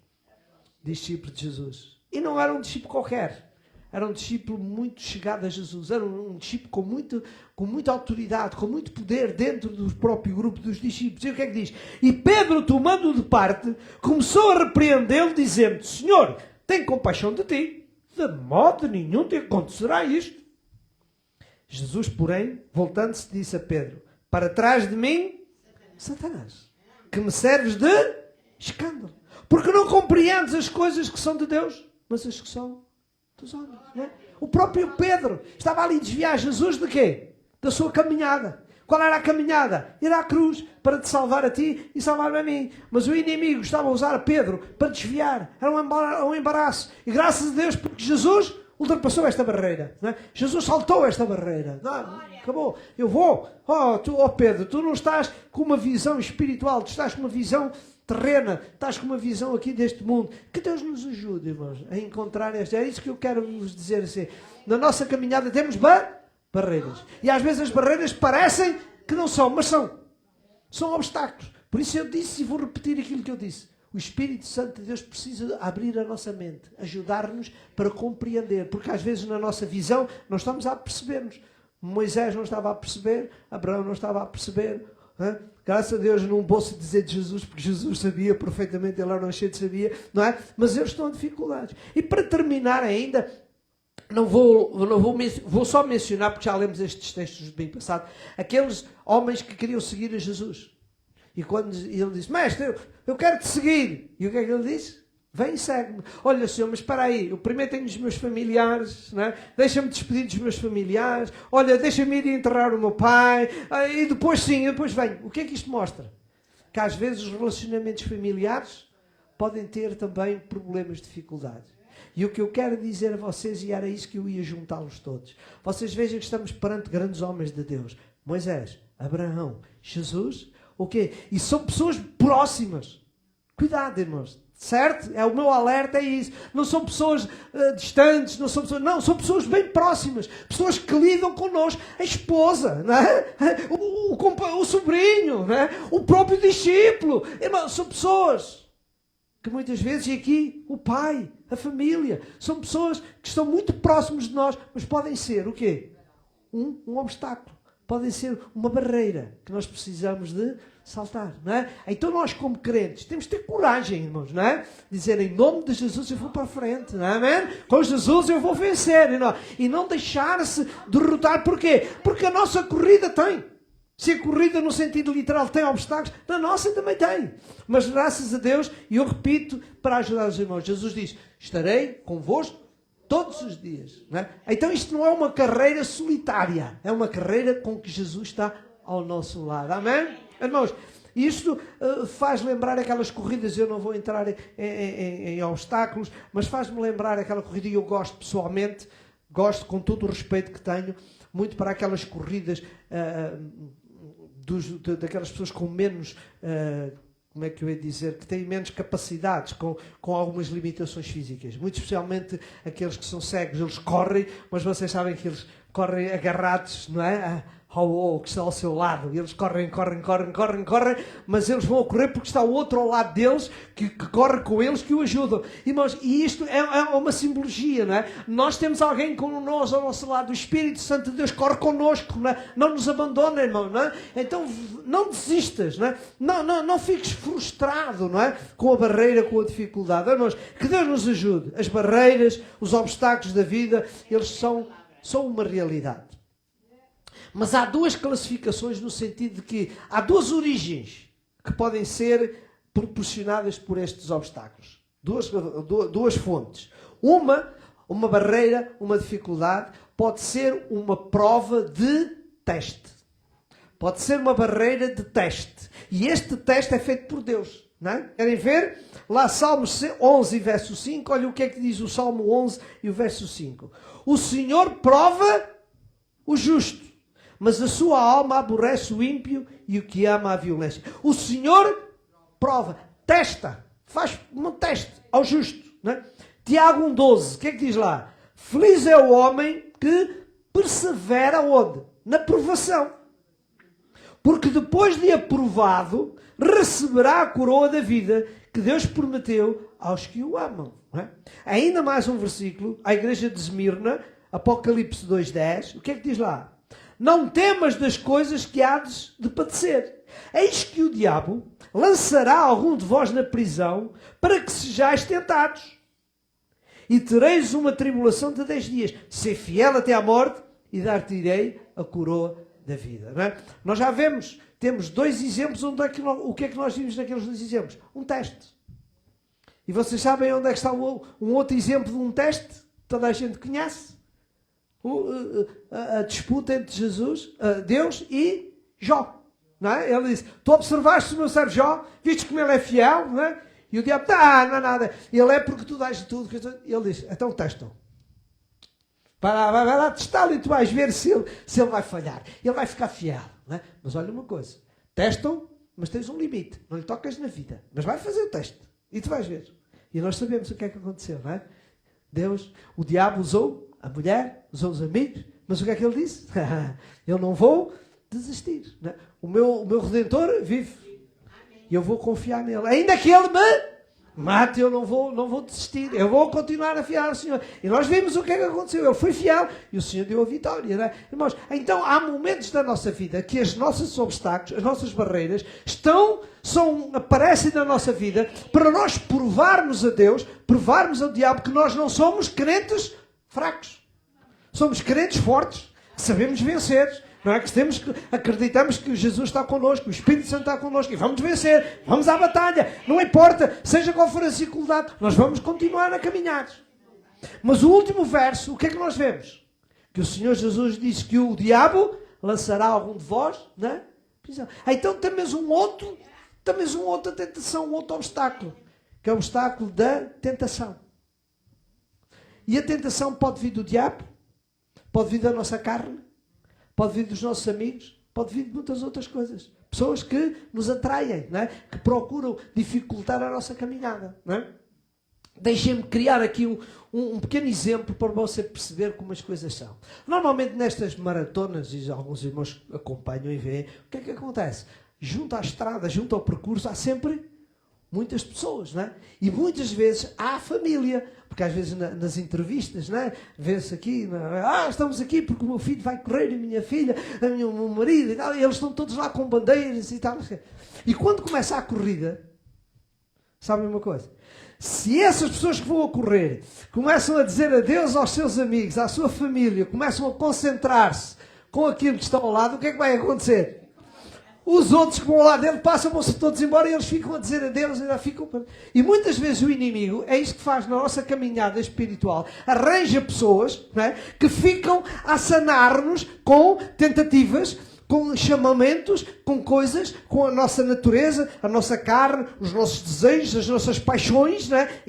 Discípulo de Jesus. E não era um discípulo qualquer. Era um discípulo muito chegado a Jesus. Era um discípulo com muita autoridade, com muito poder dentro do próprio grupo dos discípulos. E o que é que diz? E Pedro, tomando-o de parte, começou a repreendê-lo, dizendo: Senhor, tem compaixão de ti. De modo nenhum te acontecerá isto. Jesus, porém, voltando-se, disse a Pedro: Para trás de mim, Satanás, que me serves de escândalo. Porque não compreendes as coisas que são de Deus, mas as que são dos homens. Não é? O próprio Pedro estava ali a desviar Jesus de quê? Da sua caminhada. Qual era a caminhada? Ir à cruz para te salvar a ti e salvar-me a mim. Mas o inimigo estava a usar Pedro para desviar. Era um embaraço. E graças a Deus, porque Jesus ultrapassou esta barreira. Não é? Jesus saltou esta barreira. Não, acabou. Eu vou. Pedro, tu não estás com uma visão espiritual, tu estás com uma visão terrena, estás com uma visão aqui deste mundo. Que Deus nos ajude, irmãos, a encontrar esta. É isso que eu quero vos dizer assim. Na nossa caminhada temos barreiras. E às vezes as barreiras parecem que não são, mas são. São obstáculos. Por isso eu disse e vou repetir aquilo que eu disse. O Espírito Santo de Deus precisa abrir a nossa mente, ajudar-nos para compreender. Porque às vezes na nossa visão não estamos a perceber-nos. Moisés não estava a perceber, Abraão não estava a perceber. Graças a Deus não posso dizer de Jesus, porque Jesus sabia perfeitamente, ele era cheio de sabia, não é? Mas eles estão em dificuldades. E para terminar ainda, vou só mencionar, porque já lemos estes textos do bem passado, aqueles homens que queriam seguir a Jesus. E quando ele disse: Mestre, eu quero te seguir. E o que é que ele disse? Vem e segue-me. Olha, Senhor, mas espera aí. Eu primeiro tenho os meus familiares, não é? Deixa-me despedir dos meus familiares. Olha, deixa-me ir enterrar o meu pai. E depois depois vem. O que é que isto mostra? Que às vezes os relacionamentos familiares podem ter também problemas, dificuldades. E o que eu quero dizer a vocês, e era isso que eu ia juntá-los todos. Vocês vejam que estamos perante grandes homens de Deus. Moisés, Abraão, Jesus, o quê? E são pessoas próximas. Cuidado, irmãos. Certo? É o meu alerta, é isso. Não são pessoas distantes, são pessoas bem próximas. Pessoas que lidam connosco. A esposa, não é? o sobrinho, não é? O próprio discípulo. Irmão, são pessoas que muitas vezes, e aqui, o pai, a família, são pessoas que estão muito próximos de nós, mas podem ser o quê? Um obstáculo. Podem ser uma barreira que nós precisamos de saltar, não é? Então nós, como crentes, temos de ter coragem, irmãos, não é? Dizer: em nome de Jesus eu vou para a frente, não é? Amém? Com Jesus eu vou vencer, e não deixar-se derrotar. Porquê? Porque a nossa corrida tem. Se a corrida no sentido literal tem obstáculos, na nossa também tem. Mas graças a Deus, e eu repito para ajudar os irmãos, Jesus diz: estarei convosco todos os dias. Não é? Então isto não é uma carreira solitária, é uma carreira com que Jesus está ao nosso lado. Amém? Irmãos, isto faz lembrar aquelas corridas, eu não vou entrar em obstáculos, mas faz-me lembrar aquela corrida, e eu gosto pessoalmente, gosto com todo o respeito que tenho, muito para aquelas corridas daquelas pessoas com menos... como é que eu ia dizer, que têm menos capacidades, com algumas limitações físicas. Muito especialmente aqueles que são cegos, eles correm, mas vocês sabem que eles correm agarrados, não é? ao que está ao seu lado. E eles correm, mas eles vão a correr porque está o outro ao lado deles, que corre com eles, que o ajudam. Irmãos, e isto é uma simbologia, não é? Nós temos alguém com nós ao nosso lado, o Espírito Santo de Deus corre connosco, não é? Não nos abandona, irmão, não é? Então não desistas, não é? Não fiques frustrado, não é? Com a barreira, com a dificuldade. Irmãos, que Deus nos ajude. As barreiras, os obstáculos da vida, eles são uma realidade. Mas há duas classificações no sentido de que há duas origens que podem ser proporcionadas por estes obstáculos. Duas fontes. Uma barreira, uma dificuldade, pode ser uma prova de teste. Pode ser uma barreira de teste. E este teste é feito por Deus. Não é? Querem ver? Lá Salmo 11, verso 5. Olha o que é que diz o Salmo 11 e o verso 5. O Senhor prova o justo, mas a sua alma aborrece o ímpio e o que ama a violência. O Senhor prova, testa, faz um teste ao justo. Não é? Tiago 1,12, o que é que diz lá? Feliz é o homem que persevera onde? Na provação. Porque depois de aprovado, receberá a coroa da vida que Deus prometeu aos que o amam. Não é? Ainda mais um versículo, à igreja de Esmirna, Apocalipse 2,10, o que é que diz lá? Não temas das coisas que hades de padecer. Eis que o diabo lançará algum de vós na prisão para que sejais tentados. E tereis uma tribulação de 10 dias. Ser fiel até à morte e dar-te-irei a coroa da vida. Não é? Nós já temos dois exemplos. O que é que nós vimos naqueles dois exemplos? Um teste. E vocês sabem onde é que está um outro exemplo de um teste? Toda a gente conhece. A disputa entre Deus e Jó. Não é? Ele disse, tu observaste o meu servo Jó, viste como ele é fiel, não é? E o diabo, não é nada, ele é porque tu dás tudo. Ele disse, então testam. Vai lá testá-lo e tu vais ver se ele vai falhar. Ele vai ficar fiel. Não é? Mas olha uma coisa, testam, mas tens um limite, não lhe tocas na vida, mas vai fazer o teste e tu vais ver. E nós sabemos o que é que aconteceu, não é? O diabo usou a mulher, usou os amigos, mas o que é que ele disse? Eu não vou desistir. Não é? O meu Redentor vive. E eu vou confiar nele. Ainda que ele me mate, eu não vou desistir. Eu vou continuar a fiar ao Senhor. E nós vimos o que é que aconteceu. Ele foi fiel e o Senhor deu a vitória. Não é? Irmãos, então há momentos da nossa vida que os nossos obstáculos, as nossas barreiras, aparecem na nossa vida para nós provarmos a Deus, provarmos ao diabo que nós não somos crentes fracos. Somos crentes fortes, que sabemos vencer. Não é? Acreditamos que Jesus está connosco, o Espírito Santo está connosco e vamos vencer, vamos à batalha. Não importa, seja qual for a dificuldade, nós vamos continuar a caminhar. Mas o último verso, o que é que nós vemos? Que o Senhor Jesus disse que o diabo lançará algum de vós na prisão. Então temos outra tentação, um outro obstáculo, que é o obstáculo da tentação. E a tentação pode vir do diabo, pode vir da nossa carne, pode vir dos nossos amigos, pode vir de muitas outras coisas. Pessoas que nos atraem, não é? Que procuram dificultar a nossa caminhada. Não é? Deixem-me criar aqui um pequeno exemplo para você perceber como as coisas são. Normalmente nestas maratonas, e alguns irmãos acompanham e veem, o que é que acontece? Junto à estrada, junto ao percurso, há sempre muitas pessoas, não é? E muitas vezes há a família, porque às vezes nas entrevistas, não é? Vê-se aqui, estamos aqui porque o meu filho vai correr, e a minha filha, o meu marido e tal, e eles estão todos lá com bandeiras e tal. E quando começa a corrida, sabem uma coisa? Se essas pessoas que vão a correr começam a dizer adeus aos seus amigos, à sua família, começam a concentrar-se com aquilo que estão ao lado, o que é que vai acontecer? Os outros que vão lá dentro vão-se todos embora e eles ficam a dizer adeus. E muitas vezes o inimigo, é isso que faz na nossa caminhada espiritual, arranja pessoas, não é, que ficam a sanar-nos com tentativas, com chamamentos, com coisas, com a nossa natureza, a nossa carne, os nossos desejos, as nossas paixões. Não é?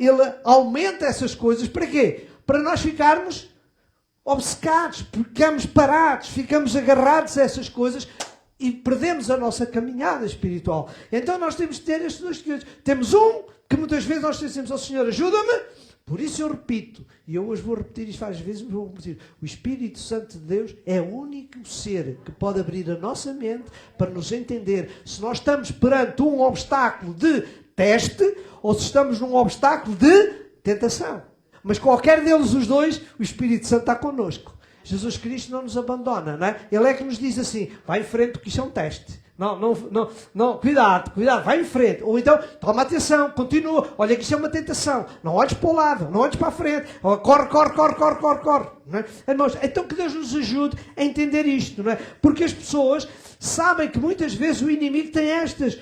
Ele aumenta essas coisas. Para quê? Para nós ficarmos obcecados, ficamos parados, ficamos agarrados a essas coisas e perdemos a nossa caminhada espiritual. Então nós temos de ter estes dois coisas. Temos um que muitas vezes nós dizemos ao Senhor, ajuda-me, Por isso eu repito, e eu hoje vou repetir isto várias vezes, vou repetir, o Espírito Santo de Deus é o único ser que pode abrir a nossa mente para nos entender se nós estamos perante um obstáculo de teste ou se estamos num obstáculo de tentação. Mas qualquer deles, os dois, o Espírito Santo está connosco. Jesus Cristo não nos abandona, não é? Ele é que nos diz assim, vai em frente porque isto é um teste. Não, cuidado, vai em frente. Ou então, toma atenção, continua. Olha que isto é uma tentação. Não olhes para o lado, não olhes para a frente. Corre. Não é? Irmãos, então que Deus nos ajude a entender isto, não é? Porque as pessoas sabem que muitas vezes o inimigo tem estas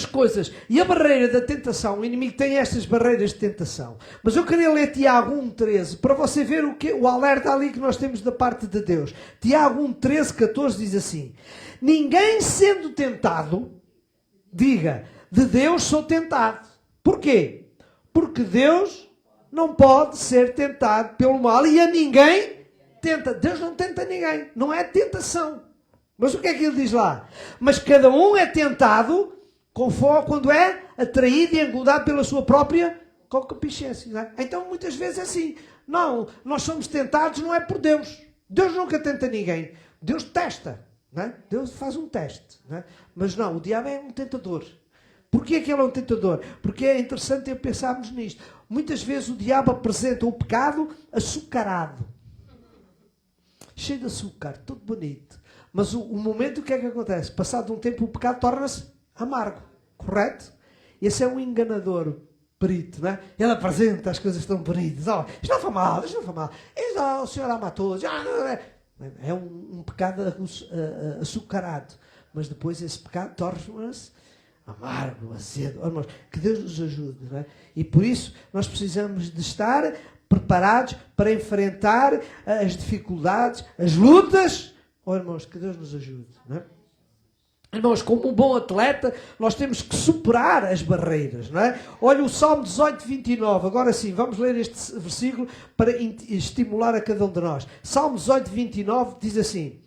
coisas. E a barreira da tentação, o inimigo tem estas barreiras de tentação. Mas eu queria ler Tiago 1,13 para você ver o alerta ali que nós temos da parte de Deus. Tiago 1,13, 14 diz assim: ninguém sendo tentado, diga, de Deus sou tentado. Porquê? Porque Deus não pode ser tentado pelo mal e a ninguém tenta. Deus não tenta ninguém. Não é tentação. Mas o que é que ele diz lá? Mas cada um é tentado conforme quando é atraído e engodado pela sua própria concupiscência. Não é? Então muitas vezes é assim. Não, nós somos tentados não é por Deus. Deus nunca tenta ninguém. Deus testa. Não é? Deus faz um teste. Não é? Mas não, o diabo é um tentador. Porquê que ele é um tentador? Porque é interessante pensarmos nisto. Muitas vezes o diabo apresenta o pecado açucarado. Cheio de açúcar, tudo bonito. Mas o momento, o que é que acontece? Passado um tempo, o pecado torna-se amargo. Correto? Esse é um enganador perito, não é? Ele apresenta as coisas tão bonitas. Oh, isto não foi mal. Isto, o Senhor ama a todos. É um pecado açucarado. Mas depois esse pecado torna-se amargo, azedo. Oh, irmãos, que Deus nos ajude, não é? E por isso nós precisamos de estar preparados para enfrentar as dificuldades, as lutas. Oh, irmãos, que Deus nos ajude, não é? Irmãos, como um bom atleta, nós temos que superar as barreiras, não é? Olha o Salmo 18, 29. Agora sim, vamos ler este versículo para estimular a cada um de nós. Salmo 18, 29 diz assim: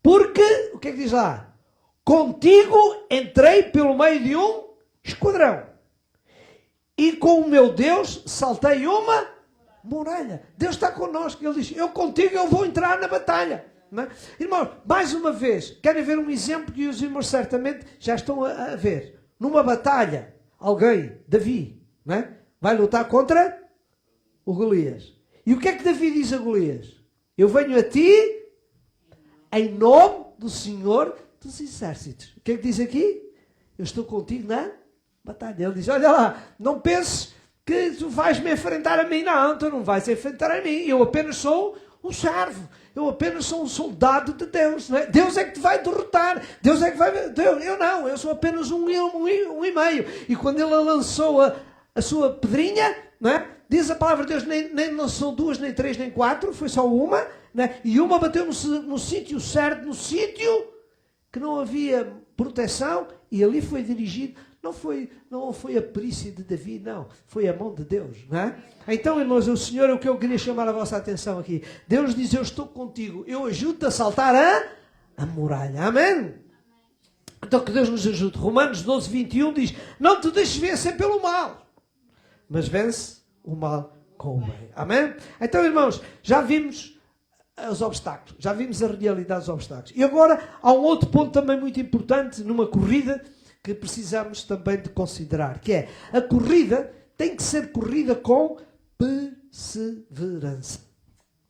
porque, o que é que diz lá? Contigo entrei pelo meio de um esquadrão e com o meu Deus saltei uma muralha. Deus está connosco. Ele diz, eu contigo eu vou entrar na batalha. Não é? Irmãos, mais uma vez, querem ver um exemplo que os irmãos certamente já estão a ver. Numa batalha, alguém, Davi, não é? Vai lutar contra o Golias. E o que é que Davi diz a Golias? Eu venho a ti em nome do Senhor dos Exércitos. O que é que diz aqui? Eu estou contigo na batalha. Ele diz, olha lá, não penses que tu vais-me enfrentar a mim. Não, tu não vais enfrentar a mim. Eu apenas sou um servo. Eu apenas sou um soldado de Deus. Não é? Deus é que te vai derrotar. Deus é que vai... eu não, eu sou apenas um e meio. E quando ele lançou a sua pedrinha, não é? Diz a palavra de Deus, nem lançou duas, nem três, nem quatro, foi só uma. Não é? E uma bateu no sítio certo, no sítio que não havia proteção, e ali foi dirigido. Não foi a perícia de Davi, não. Foi a mão de Deus, não é? Então, irmãos, o Senhor, é o que eu queria chamar a vossa atenção aqui. Deus diz, eu estou contigo. Eu ajudo-te a saltar a muralha. Amém? Então, que Deus nos ajude. Romanos 12, 21 diz, não te deixes vencer pelo mal, mas vence o mal com o bem. Amém? Então, irmãos, já vimos os obstáculos. Já vimos a realidade dos obstáculos. E agora, há um outro ponto também muito importante numa corrida que precisamos também de considerar, que é, a corrida tem que ser corrida com perseverança.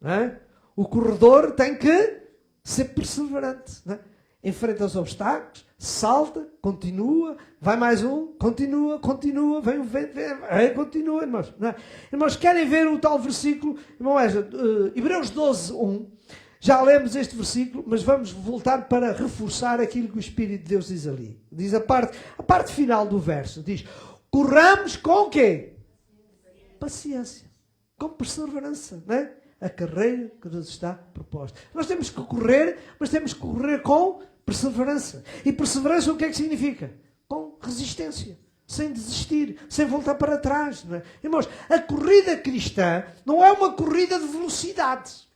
Não é? O corredor tem que ser perseverante. Não é? Enfrenta os obstáculos, salta, continua, vai mais um, continua, vem, continua, irmãos. Não é? Irmãos, querem ver o tal versículo? Irmão, Hebreus 12, 1. Já lemos este versículo, mas vamos voltar para reforçar aquilo que o Espírito de Deus diz ali. Diz a parte final do verso. Diz, corramos com o quê? Paciência. Com perseverança, não é? A carreira que nos está proposta. Nós temos que correr, mas temos que correr com perseverança. E perseverança o que é que significa? Com resistência. Sem desistir, sem voltar para trás. Não é? Irmãos, a corrida cristã não é uma corrida de velocidade.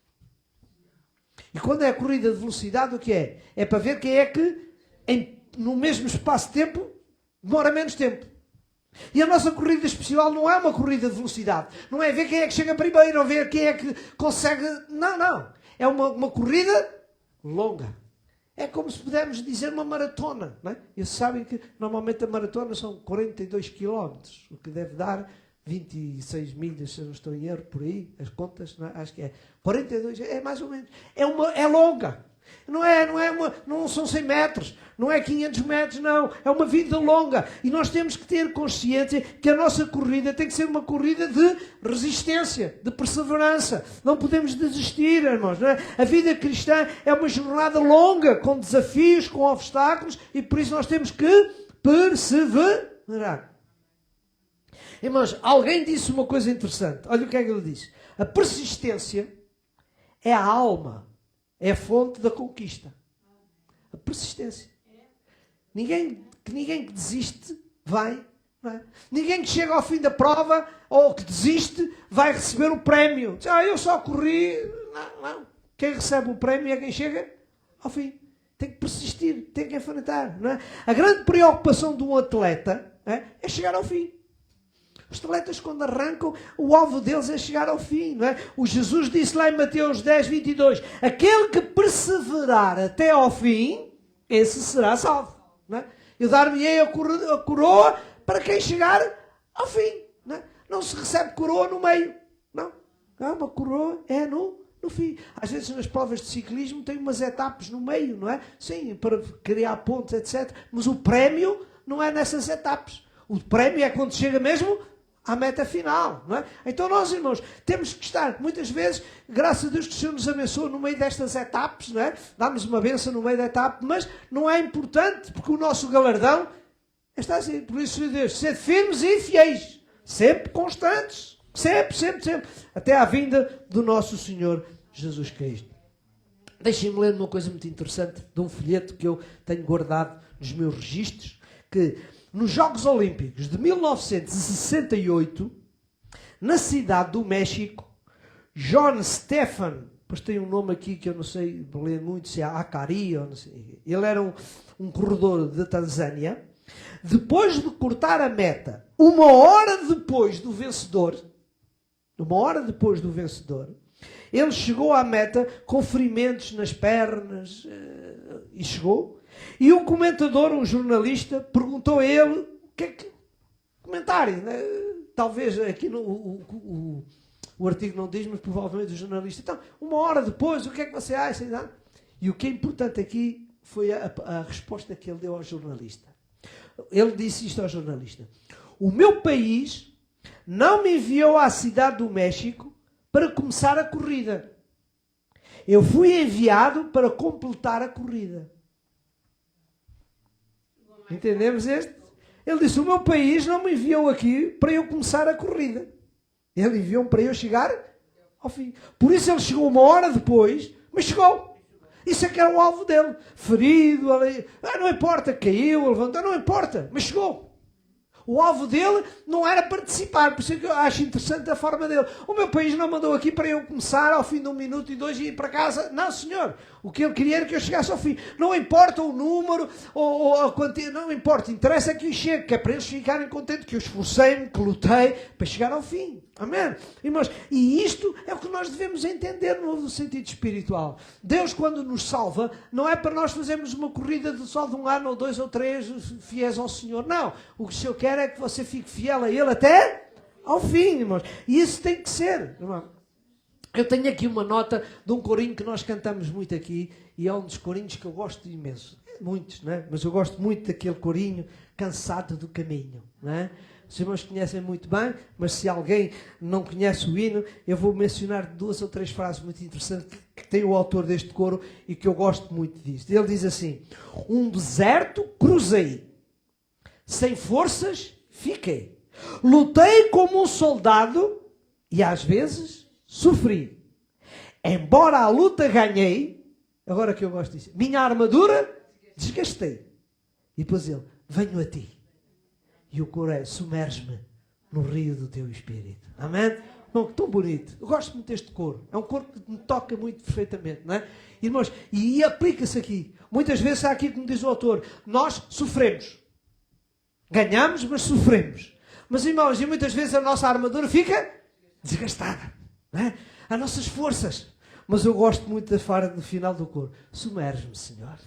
E quando é a corrida de velocidade, o que é? É para ver quem é que, no mesmo espaço de tempo, demora menos tempo. E a nossa corrida especial não é uma corrida de velocidade. Não é ver quem é que chega primeiro ou ver quem é que consegue... Não. É uma corrida longa. É como se pudermos dizer uma maratona. Não é? E sabem que normalmente a maratona são 42 km, o que deve dar 26 milhas, se eu não estou em erro, por aí, as contas, não é? Acho que é 42, é mais ou menos. É longa. Não são 100 metros, não é 500 metros, não. É uma vida longa. E nós temos que ter consciência que a nossa corrida tem que ser uma corrida de resistência, de perseverança. Não podemos desistir, irmãos. Não é? A vida cristã é uma jornada longa, com desafios, com obstáculos, e por isso nós temos que perseverar. Irmãos, alguém disse uma coisa interessante. Olha o que é que ele disse. A persistência é a alma. É a fonte da conquista. A persistência. Ninguém que desiste vai. Não é? Ninguém que chega ao fim da prova ou que desiste vai receber o prémio. Diz, eu só corri. Não. Quem recebe o prémio é quem chega ao fim. Tem que persistir, tem que enfrentar. Não é? A grande preocupação de um atleta é chegar ao fim. Os atletas, quando arrancam, o alvo deles é chegar ao fim. Não é? O Jesus disse lá em Mateus 10, 22, aquele que perseverar até ao fim, esse será salvo. Não é? Eu dar-me-ei a coroa para quem chegar ao fim. Não se recebe coroa no meio. Não. Uma coroa é no fim. Às vezes nas provas de ciclismo tem umas etapas no meio, não é? Sim, para criar pontos, etc. Mas o prémio não é nessas etapas. O prémio é quando chega mesmo à meta final, não é? Então nós, irmãos, temos que estar, muitas vezes, graças a Deus que o Senhor nos abençoa no meio destas etapas, não é? Dá-nos uma bênção no meio da etapa, mas não é importante, porque o nosso galardão está assim. Por isso, Deus, sede firmes e fiéis, sempre constantes, sempre, até à vinda do nosso Senhor Jesus Cristo. Deixem-me ler uma coisa muito interessante, de um folheto que eu tenho guardado nos meus registros, que nos Jogos Olímpicos de 1968, na cidade do México, John Stephan, pois tem um nome aqui que eu não sei ler muito, se é Akari ou não sei, ele era um corredor da Tanzânia, depois de cortar a meta, uma hora depois do vencedor, ele chegou à meta com ferimentos nas pernas, e chegou. E um comentador, um jornalista, perguntou a ele o que é que... Comentário, né? Talvez aqui o artigo não diz, mas provavelmente o jornalista. Então, uma hora depois, o que é que você acha? Não? E o que é importante aqui foi a resposta que ele deu ao jornalista. Ele disse isto ao jornalista. O meu país não me enviou à cidade do México para começar a corrida. Eu fui enviado para completar a corrida. Entendemos este? Ele disse, o meu país não me enviou aqui para eu começar a corrida. Ele enviou-me para eu chegar ao fim. Por isso ele chegou uma hora depois, mas chegou. Isso é que era o alvo dele. Ferido, ali. Não importa, caiu, levantou, não importa, mas chegou. O alvo dele não era participar, por isso é que eu acho interessante a forma dele. O meu país não mandou aqui para eu começar ao fim de 1 minuto e 2 e ir para casa. Não, senhor. O que ele queria era que eu chegasse ao fim. Não importa o número ou a quantia, não importa. Interessa que eu chegue, que é para eles ficarem contentes, que eu esforcei-me, que lutei para chegar ao fim. Amém? Irmãos, e isto é o que nós devemos entender no sentido espiritual. Deus, quando nos salva, não é para nós fazermos uma corrida só de 1 ano ou 2 ou 3 fiéis ao Senhor. Não. O que o Senhor quer é que você fique fiel a Ele até ao fim, irmãos. E isso tem que ser, irmão. Eu tenho aqui uma nota de um corinho que nós cantamos muito aqui e é um dos corinhos que eu gosto imenso. Muitos, não é? Mas eu gosto muito daquele corinho, Cansado do Caminho, não é? Os irmãos conhecem muito bem, mas se alguém não conhece o hino, eu vou mencionar 2 ou 3 frases muito interessantes que tem o autor deste coro e que eu gosto muito disto. Ele diz assim, um deserto cruzei, sem forças fiquei, lutei como um soldado e às vezes sofri. Embora a luta ganhei, agora que eu gosto disso, minha armadura desgastei. E depois ele, venho a ti. E o coro é, sumerge-me no rio do teu espírito. Amém? Bom, tão bonito. Eu gosto muito deste coro. É um coro que me toca muito perfeitamente, não é? Irmãos, e aplica-se aqui. Muitas vezes há aqui, como diz o autor, nós sofremos. Ganhamos, mas sofremos. Mas, irmãos, e muitas vezes a nossa armadura fica desgastada. Não é? As nossas forças. Mas eu gosto muito da frase do final do coro. Submerge-me, Senhor.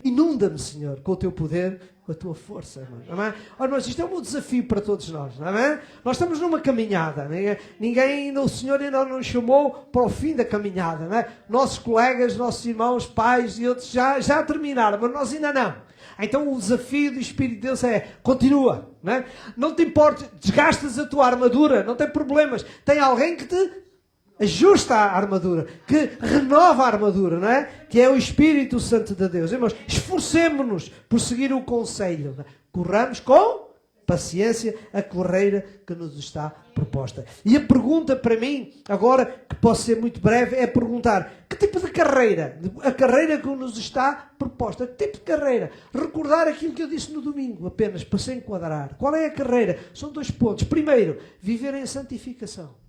Inunda-me, Senhor, com o teu poder, com a tua força, irmão. Amém? Olha, irmãos, isto é um desafio para todos nós. Amém? Nós estamos numa caminhada. O Senhor ainda não nos chamou para o fim da caminhada. Não é? Nossos colegas, nossos irmãos, pais e outros já terminaram, mas nós ainda não. Então o desafio do Espírito de Deus é, continua. Não é? Não te importes, desgastas a tua armadura, não tem problemas. Tem alguém que te ajusta a armadura, que renova a armadura, não é? Que é o Espírito Santo de Deus. Irmãos, esforcemos-nos por seguir o conselho. Não é? Corramos com paciência a carreira que nos está proposta. E a pergunta para mim, agora, que posso ser muito breve, é perguntar, que tipo de carreira? A carreira que nos está proposta. Que tipo de carreira? Recordar aquilo que eu disse no domingo, apenas para se enquadrar. Qual é a carreira? São 2 pontos. Primeiro, viver em santificação.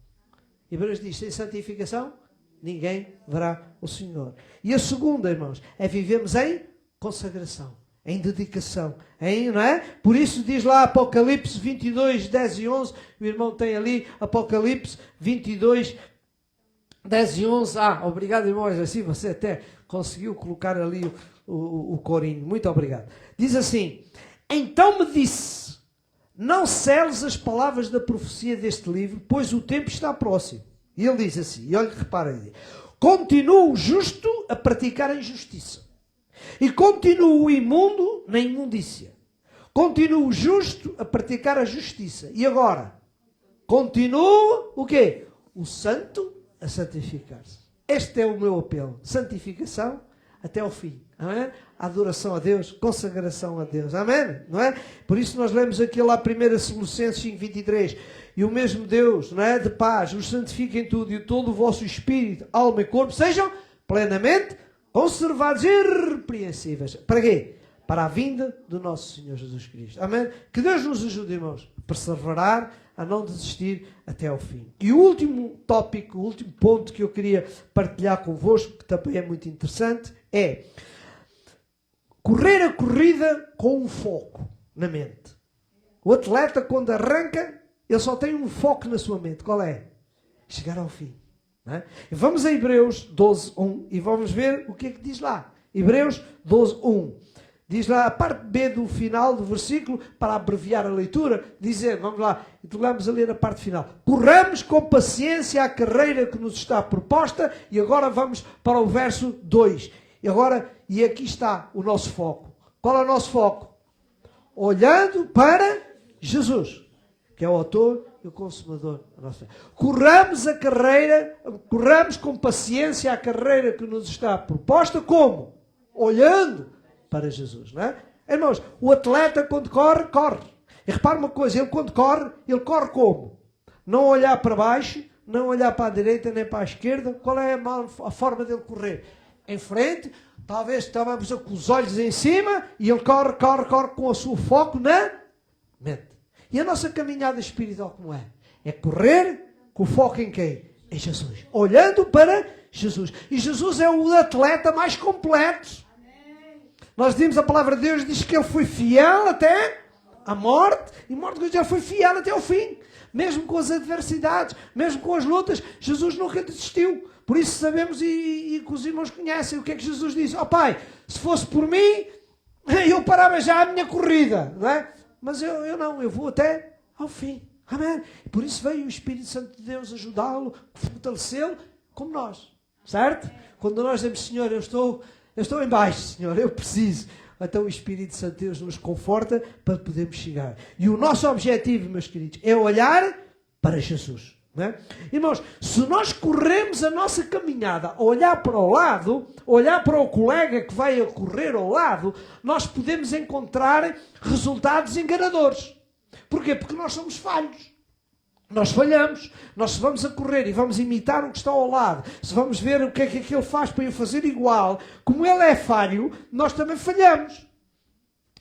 Hebreus diz, sem santificação, ninguém verá o Senhor. E a segunda, irmãos, é vivemos em consagração, em dedicação, não é? Por isso diz lá Apocalipse 22, 10 e 11, o irmão tem ali Apocalipse 22, 10 e 11. Obrigado, irmãos, assim você até conseguiu colocar ali o corinho. Muito obrigado. Diz assim, então me disse, não seles as palavras da profecia deste livro, pois o tempo está próximo. E ele diz assim, e olha, repara aí, continua o justo a praticar a injustiça, e continua o imundo na imundícia. Continua o justo a praticar a justiça. E agora? Continua o quê? O santo a santificar-se. Este é o meu apelo. Santificação até ao fim. Amém? Adoração a Deus, consagração a Deus. Amém? Não é? Por isso nós lemos aqui lá 1 Colossenses 5:23. E o mesmo Deus, não é? De paz, os santifique em tudo, e todo o vosso espírito, alma e corpo sejam plenamente conservados e irrepreensíveis. Para quê? Para a vinda do nosso Senhor Jesus Cristo. Amém? Que Deus nos ajude, irmãos, a perseverar, a não desistir até ao fim. E o último tópico, o último ponto que eu queria partilhar convosco, que também é muito interessante, é correr a corrida com um foco na mente. O atleta, quando arranca, ele só tem um foco na sua mente. Qual é? Chegar ao fim. Não é? Vamos a Hebreus 12:1 e vamos ver o que é que diz lá. Hebreus 12:1. Diz lá a parte B do final do versículo, para abreviar a leitura, dizendo, vamos lá, vamos a ler a parte final. Corramos com paciência a carreira que nos está proposta, e agora vamos para o verso 2. E aqui está o nosso foco. Qual é o nosso foco? Olhando para Jesus, que é o autor e o consumador da nossa fé. Corramos com paciência a carreira que nos está proposta, como? Olhando para Jesus, não é? Irmãos, o atleta quando corre, corre. E repara uma coisa, ele quando corre, ele corre como? Não olhar para baixo, não olhar para a direita nem para a esquerda. Qual é a forma dele correr? Em frente, talvez estávamos com os olhos em cima, e ele corre com o seu foco na mente. E a nossa caminhada espiritual como é? É correr com o foco em quem? Em Jesus. Olhando para Jesus. E Jesus é o atleta mais completo. Nós dizemos, a palavra de Deus diz que ele foi fiel até a morte, e morte de Deus, ele foi fiel até ao fim. Mesmo com as adversidades, mesmo com as lutas, Jesus nunca desistiu. Por isso sabemos e que os irmãos conhecem o que é que Jesus disse. Pai, se fosse por mim, eu parava já a minha corrida, não é? Mas eu não, eu vou até ao fim. Amém? E por isso veio o Espírito Santo de Deus ajudá-lo, fortalecê-lo, como nós. Certo? Quando nós dizemos, Senhor, eu estou em baixo, Senhor, eu preciso. Então o Espírito Santo de Deus nos conforta para podermos chegar. E o nosso objetivo, meus queridos, é olhar para Jesus. Não é? Irmãos, se nós corremos a nossa caminhada a olhar para o lado, olhar para o colega que vai a correr ao lado, nós podemos encontrar resultados enganadores. Porquê? Porque nós somos falhos. Nós falhamos. Nós, se vamos a correr e vamos imitar o que está ao lado, se vamos ver o que é que ele faz para eu fazer igual, como ele é falho, nós também falhamos.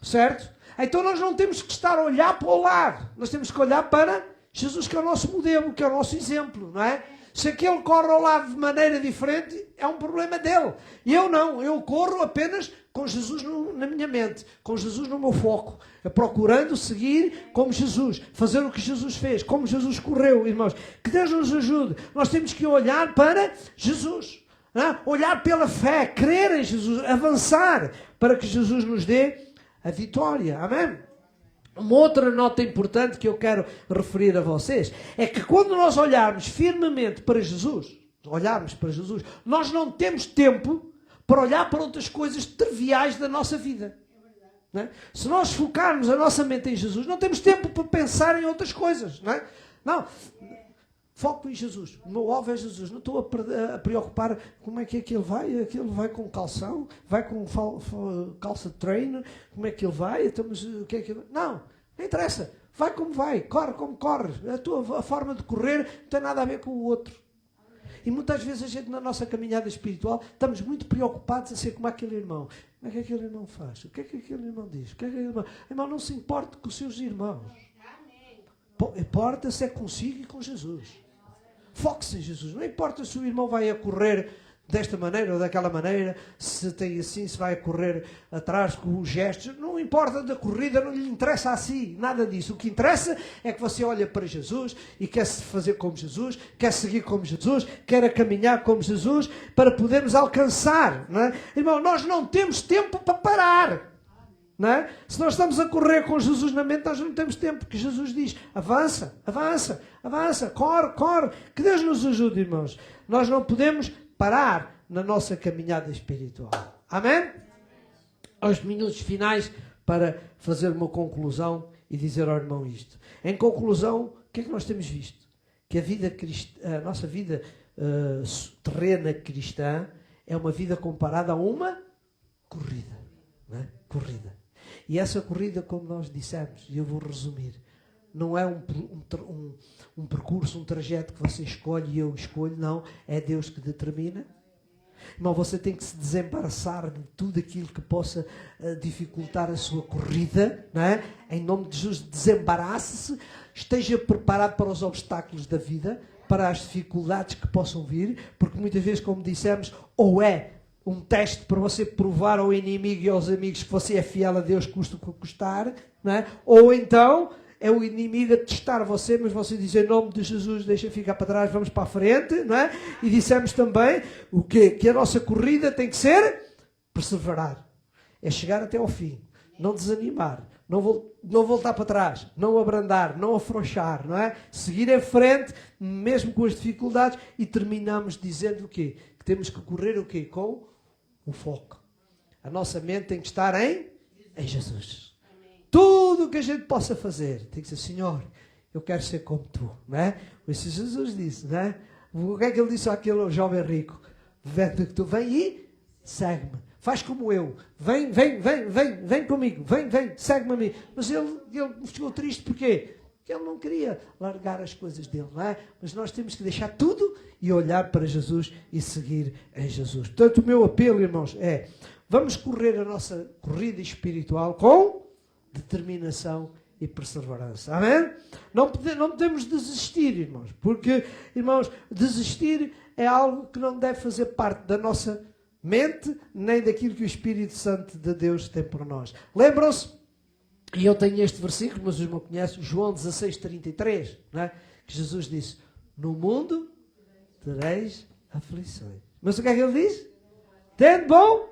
Certo? Então nós não temos que estar a olhar para o lado. Nós temos que olhar para Jesus, que é o nosso modelo, que é o nosso exemplo, não é? Se aquele corre ao lado de maneira diferente, é um problema dele. E eu não, eu corro apenas com Jesus na minha mente, com Jesus no meu foco, procurando seguir como Jesus, fazer o que Jesus fez, como Jesus correu, irmãos. Que Deus nos ajude. Nós temos que olhar para Jesus, não? Olhar pela fé, crer em Jesus, avançar para que Jesus nos dê a vitória. Amém? Uma outra nota importante que eu quero referir a vocês é que quando nós olharmos firmemente para Jesus, nós não temos tempo para olhar para outras coisas triviais da nossa vida. Não é? Se nós focarmos a nossa mente em Jesus, não temos tempo para pensar em outras coisas. Não é? Não. Foco em Jesus. O meu alvo é Jesus. Não estou a preocupar como é que ele vai. Aquele vai com calção, vai com calça de treino, como é que ele vai. Então, mas, o que é que ele... Não interessa. Vai como vai, corre como corre. A forma de correr não tem nada a ver com o outro. E muitas vezes a gente na nossa caminhada espiritual estamos muito preocupados a ser como aquele irmão. Como é que aquele irmão faz? O que é que aquele irmão diz? O que é que aquele irmão... Irmão, não se importe com os seus irmãos. Importa-se é consigo e com Jesus. Foque-se em Jesus. Não importa se o irmão vai a correr desta maneira ou daquela maneira, se tem assim, se vai a correr atrás com os gestos. Não importa da corrida, não lhe interessa assim, nada disso. O que interessa é que você olha para Jesus e quer se fazer como Jesus, quer seguir como Jesus, quer caminhar como Jesus, para podermos alcançar. Não é? Irmão, nós não temos tempo para parar. Não é? Se nós estamos a correr com Jesus na mente, nós não temos tempo, porque Jesus diz, avança, avança, avança, corre, corre. Que Deus nos ajude, irmãos. Nós não podemos parar na nossa caminhada espiritual. Amém? Aos minutos finais, para fazer uma conclusão e dizer ao irmão isto. Em conclusão, o que é que nós temos visto? Que a nossa vida terrena cristã é uma vida comparada a uma corrida. Não é? Corrida. E essa corrida, como nós dissemos, e eu vou resumir, não é um percurso, um trajeto que você escolhe e eu escolho, não. É Deus que determina. Irmão, você tem que se desembaraçar de tudo aquilo que possa dificultar a sua corrida, não é? Em nome de Jesus, desembarace-se, esteja preparado para os obstáculos da vida, para as dificuldades que possam vir, porque muitas vezes, como dissemos, ou é um teste para você provar ao inimigo e aos amigos que você é fiel a Deus, custa o que custar, não é? Ou então é o inimigo a testar você, mas você diz em nome de Jesus, deixa ficar para trás, vamos para a frente, não é? E dissemos também o quê? Que a nossa corrida tem que ser perseverar. É chegar até ao fim, não desanimar, não voltar para trás, não abrandar, não afrouxar, não é? Seguir em frente, mesmo com as dificuldades, e terminamos dizendo o quê? Que temos que correr o quê? Com o foco. A nossa mente tem que estar em Jesus. Tudo o que a gente possa fazer tem que ser, Senhor, eu quero ser como tu, não é? Isso Jesus disse, não é? O que é que ele disse àquele jovem rico? Vende que tu vem e segue-me. Faz como eu. Vem comigo. Vem, segue-me a mim. Mas ele ficou triste, porquê? Porque ele não queria largar as coisas dele, não é? Mas nós temos que deixar tudo e olhar para Jesus e seguir em Jesus. Portanto, o meu apelo, irmãos, é, vamos correr a nossa corrida espiritual com determinação e perseverança. Amém? Não podemos desistir, irmãos, porque, irmãos, desistir é algo que não deve fazer parte da nossa mente, nem daquilo que o Espírito Santo de Deus tem por nós. Lembram-se? E eu tenho este versículo, mas os não conhecem, João 16:33, não é? Que Jesus disse, no mundo tereis aflições. Mas o que é que ele diz? Tende bom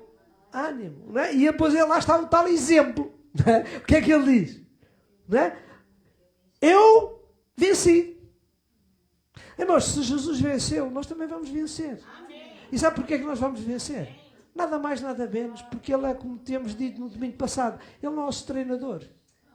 ânimo. Não é? E depois lá está o tal exemplo. Não é? O que é que ele diz? Não é? Eu venci. Irmãos, se Jesus venceu, nós também vamos vencer. Amém. E sabe porquê que nós vamos vencer? Nada mais, nada menos, porque Ele é, como temos dito no domingo passado, Ele é o nosso treinador.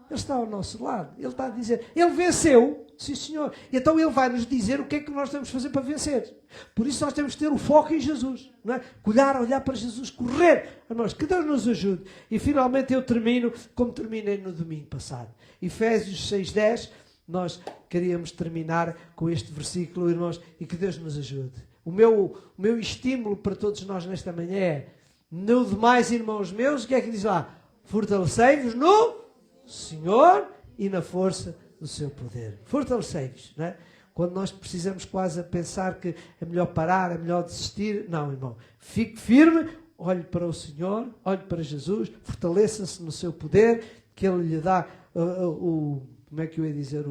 Ele está ao nosso lado. Ele está a dizer, Ele venceu, sim senhor. E então Ele vai nos dizer o que é que nós temos que fazer para vencer. Por isso nós temos que ter o foco em Jesus. Não é? Olhar para Jesus, correr. Irmãos, que Deus nos ajude. E finalmente eu termino como terminei no domingo passado. Efésios 6:10, nós queríamos terminar com este versículo, irmãos, e que Deus nos ajude. O meu estímulo para todos nós nesta manhã é, no demais, irmãos meus, o que é que diz lá? Fortalecei-vos no Senhor e na força do seu poder. Fortalecei-vos, não é? quando nós precisamos quase a pensar que é melhor parar, é melhor desistir. Não, irmão. Fique firme, olhe para o Senhor, olhe para Jesus, fortaleça-se no seu poder, que Ele lhe dá como é que eu ia dizer?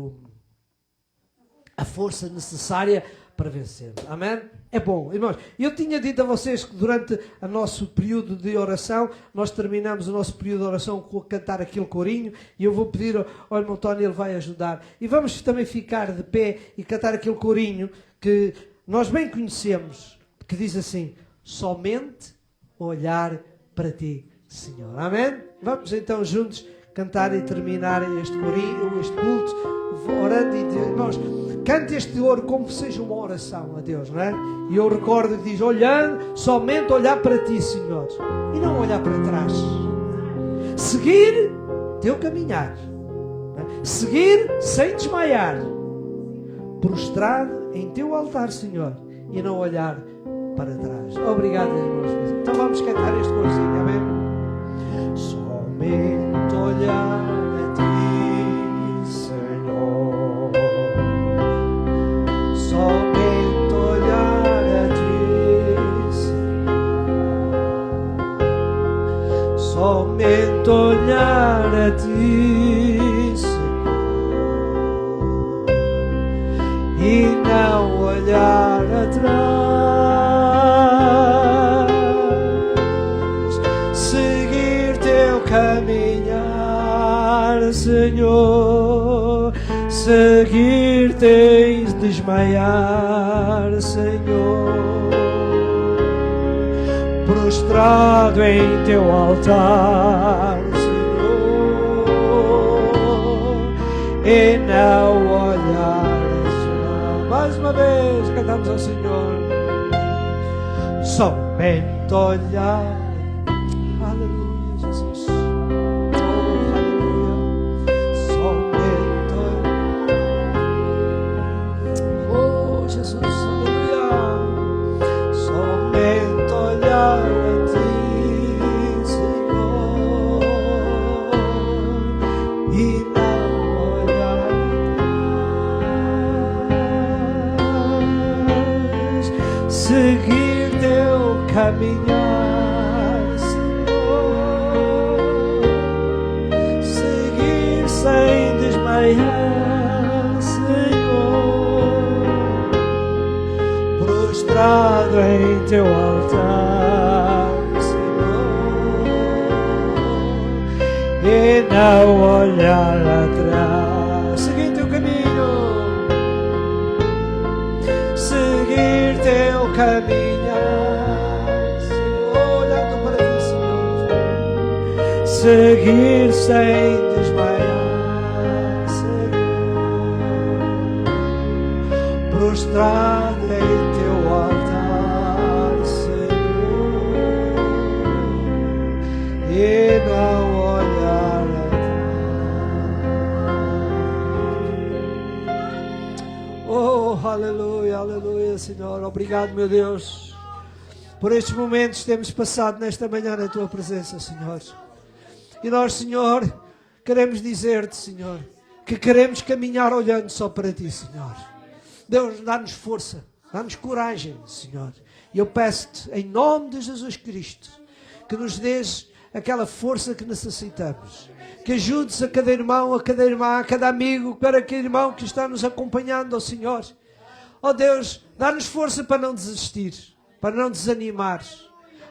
A força necessária para vencer. Amém? É bom, irmãos. Eu tinha dito a vocês que durante o nosso período de oração, nós terminamos o nosso período de oração com cantar aquele corinho, e eu vou pedir ao irmão Tony, ele vai ajudar. E vamos também ficar de pé e cantar aquele corinho que nós bem conhecemos, que diz assim: somente olhar para ti, Senhor. Amém? Vamos então juntos cantar e terminar este corinho, este culto, orando e dizendo, irmãos, cante este ouro como seja uma oração a Deus, não é? E eu recordo que diz, olhando, somente olhar para ti, Senhor, e não olhar para trás. Seguir teu caminhar, não é? Seguir sem desmaiar, prostrado em teu altar, Senhor, e não olhar para trás. Obrigado, irmãos. Então vamos cantar este corzinho, amém? Somente olhar a ti, Senhor. Somente olhar a ti, Senhor. Somente olhar a ti, Senhor. E não olhar atrás. Caminhar, Senhor, seguir tens desmaiar, Senhor, prostrado em teu altar, Senhor, e não olhar atrás. Mais uma vez cantamos ao Senhor, somente olhar. Aleluia, Jesus. Seguir teu caminhar, Senhor, seguir sem desmaiar, Senhor, prostrado em teu altar, Senhor, e não olhar atrás. Seguir teu caminho, seguir teu caminhar, Senhor, olhando para ti, Senhor, seguir sem desmaiar, Senhor, prostrado em teu altar, Senhor, e não olhar atrás. Oh, aleluia, aleluia, Senhor. Obrigado, meu Deus, por estes momentos que temos passado nesta manhã na tua presença, Senhor. E nós, Senhor, queremos dizer-te, Senhor, que queremos caminhar olhando só para ti, Senhor. Deus, dá-nos força, dá-nos coragem, Senhor. E eu peço-te, em nome de Jesus Cristo, que nos dês aquela força que necessitamos. Que ajudes a cada irmão, a cada irmã, a cada amigo, para aquele irmão que está nos acompanhando, ó Senhor. Ó Deus, dá-nos força para não desistir, para não desanimar.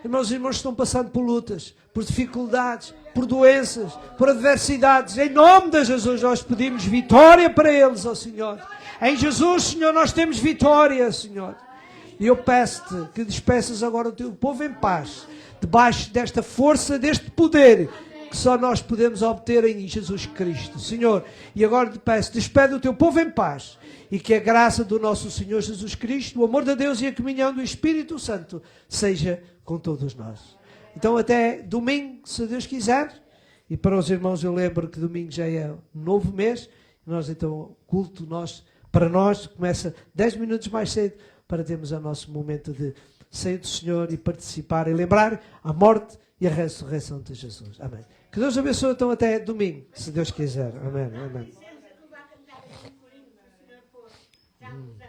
Irmãos e irmãos estão passando por lutas, por dificuldades, por doenças, por adversidades. Em nome de Jesus nós pedimos vitória para eles, ó Senhor. Em Jesus, Senhor, nós temos vitória, Senhor. E eu peço-te que despeças agora o teu povo em paz, debaixo desta força, deste poder que só nós podemos obter em Jesus Cristo, Senhor. E agora te peço, despede o teu povo em paz, e que a graça do nosso Senhor Jesus Cristo, o amor de Deus e a comunhão do Espírito Santo seja com todos nós. Então até domingo, se Deus quiser. E para os irmãos eu lembro que domingo já é um novo mês. Nós então, o culto para nós começa 10 minutos mais cedo, para termos o nosso momento de ceia do Senhor e participar e lembrar a morte e a ressurreição de Jesus. Amém. Que Deus abençoe então até domingo, se Deus quiser. Amém. Amém. Estamos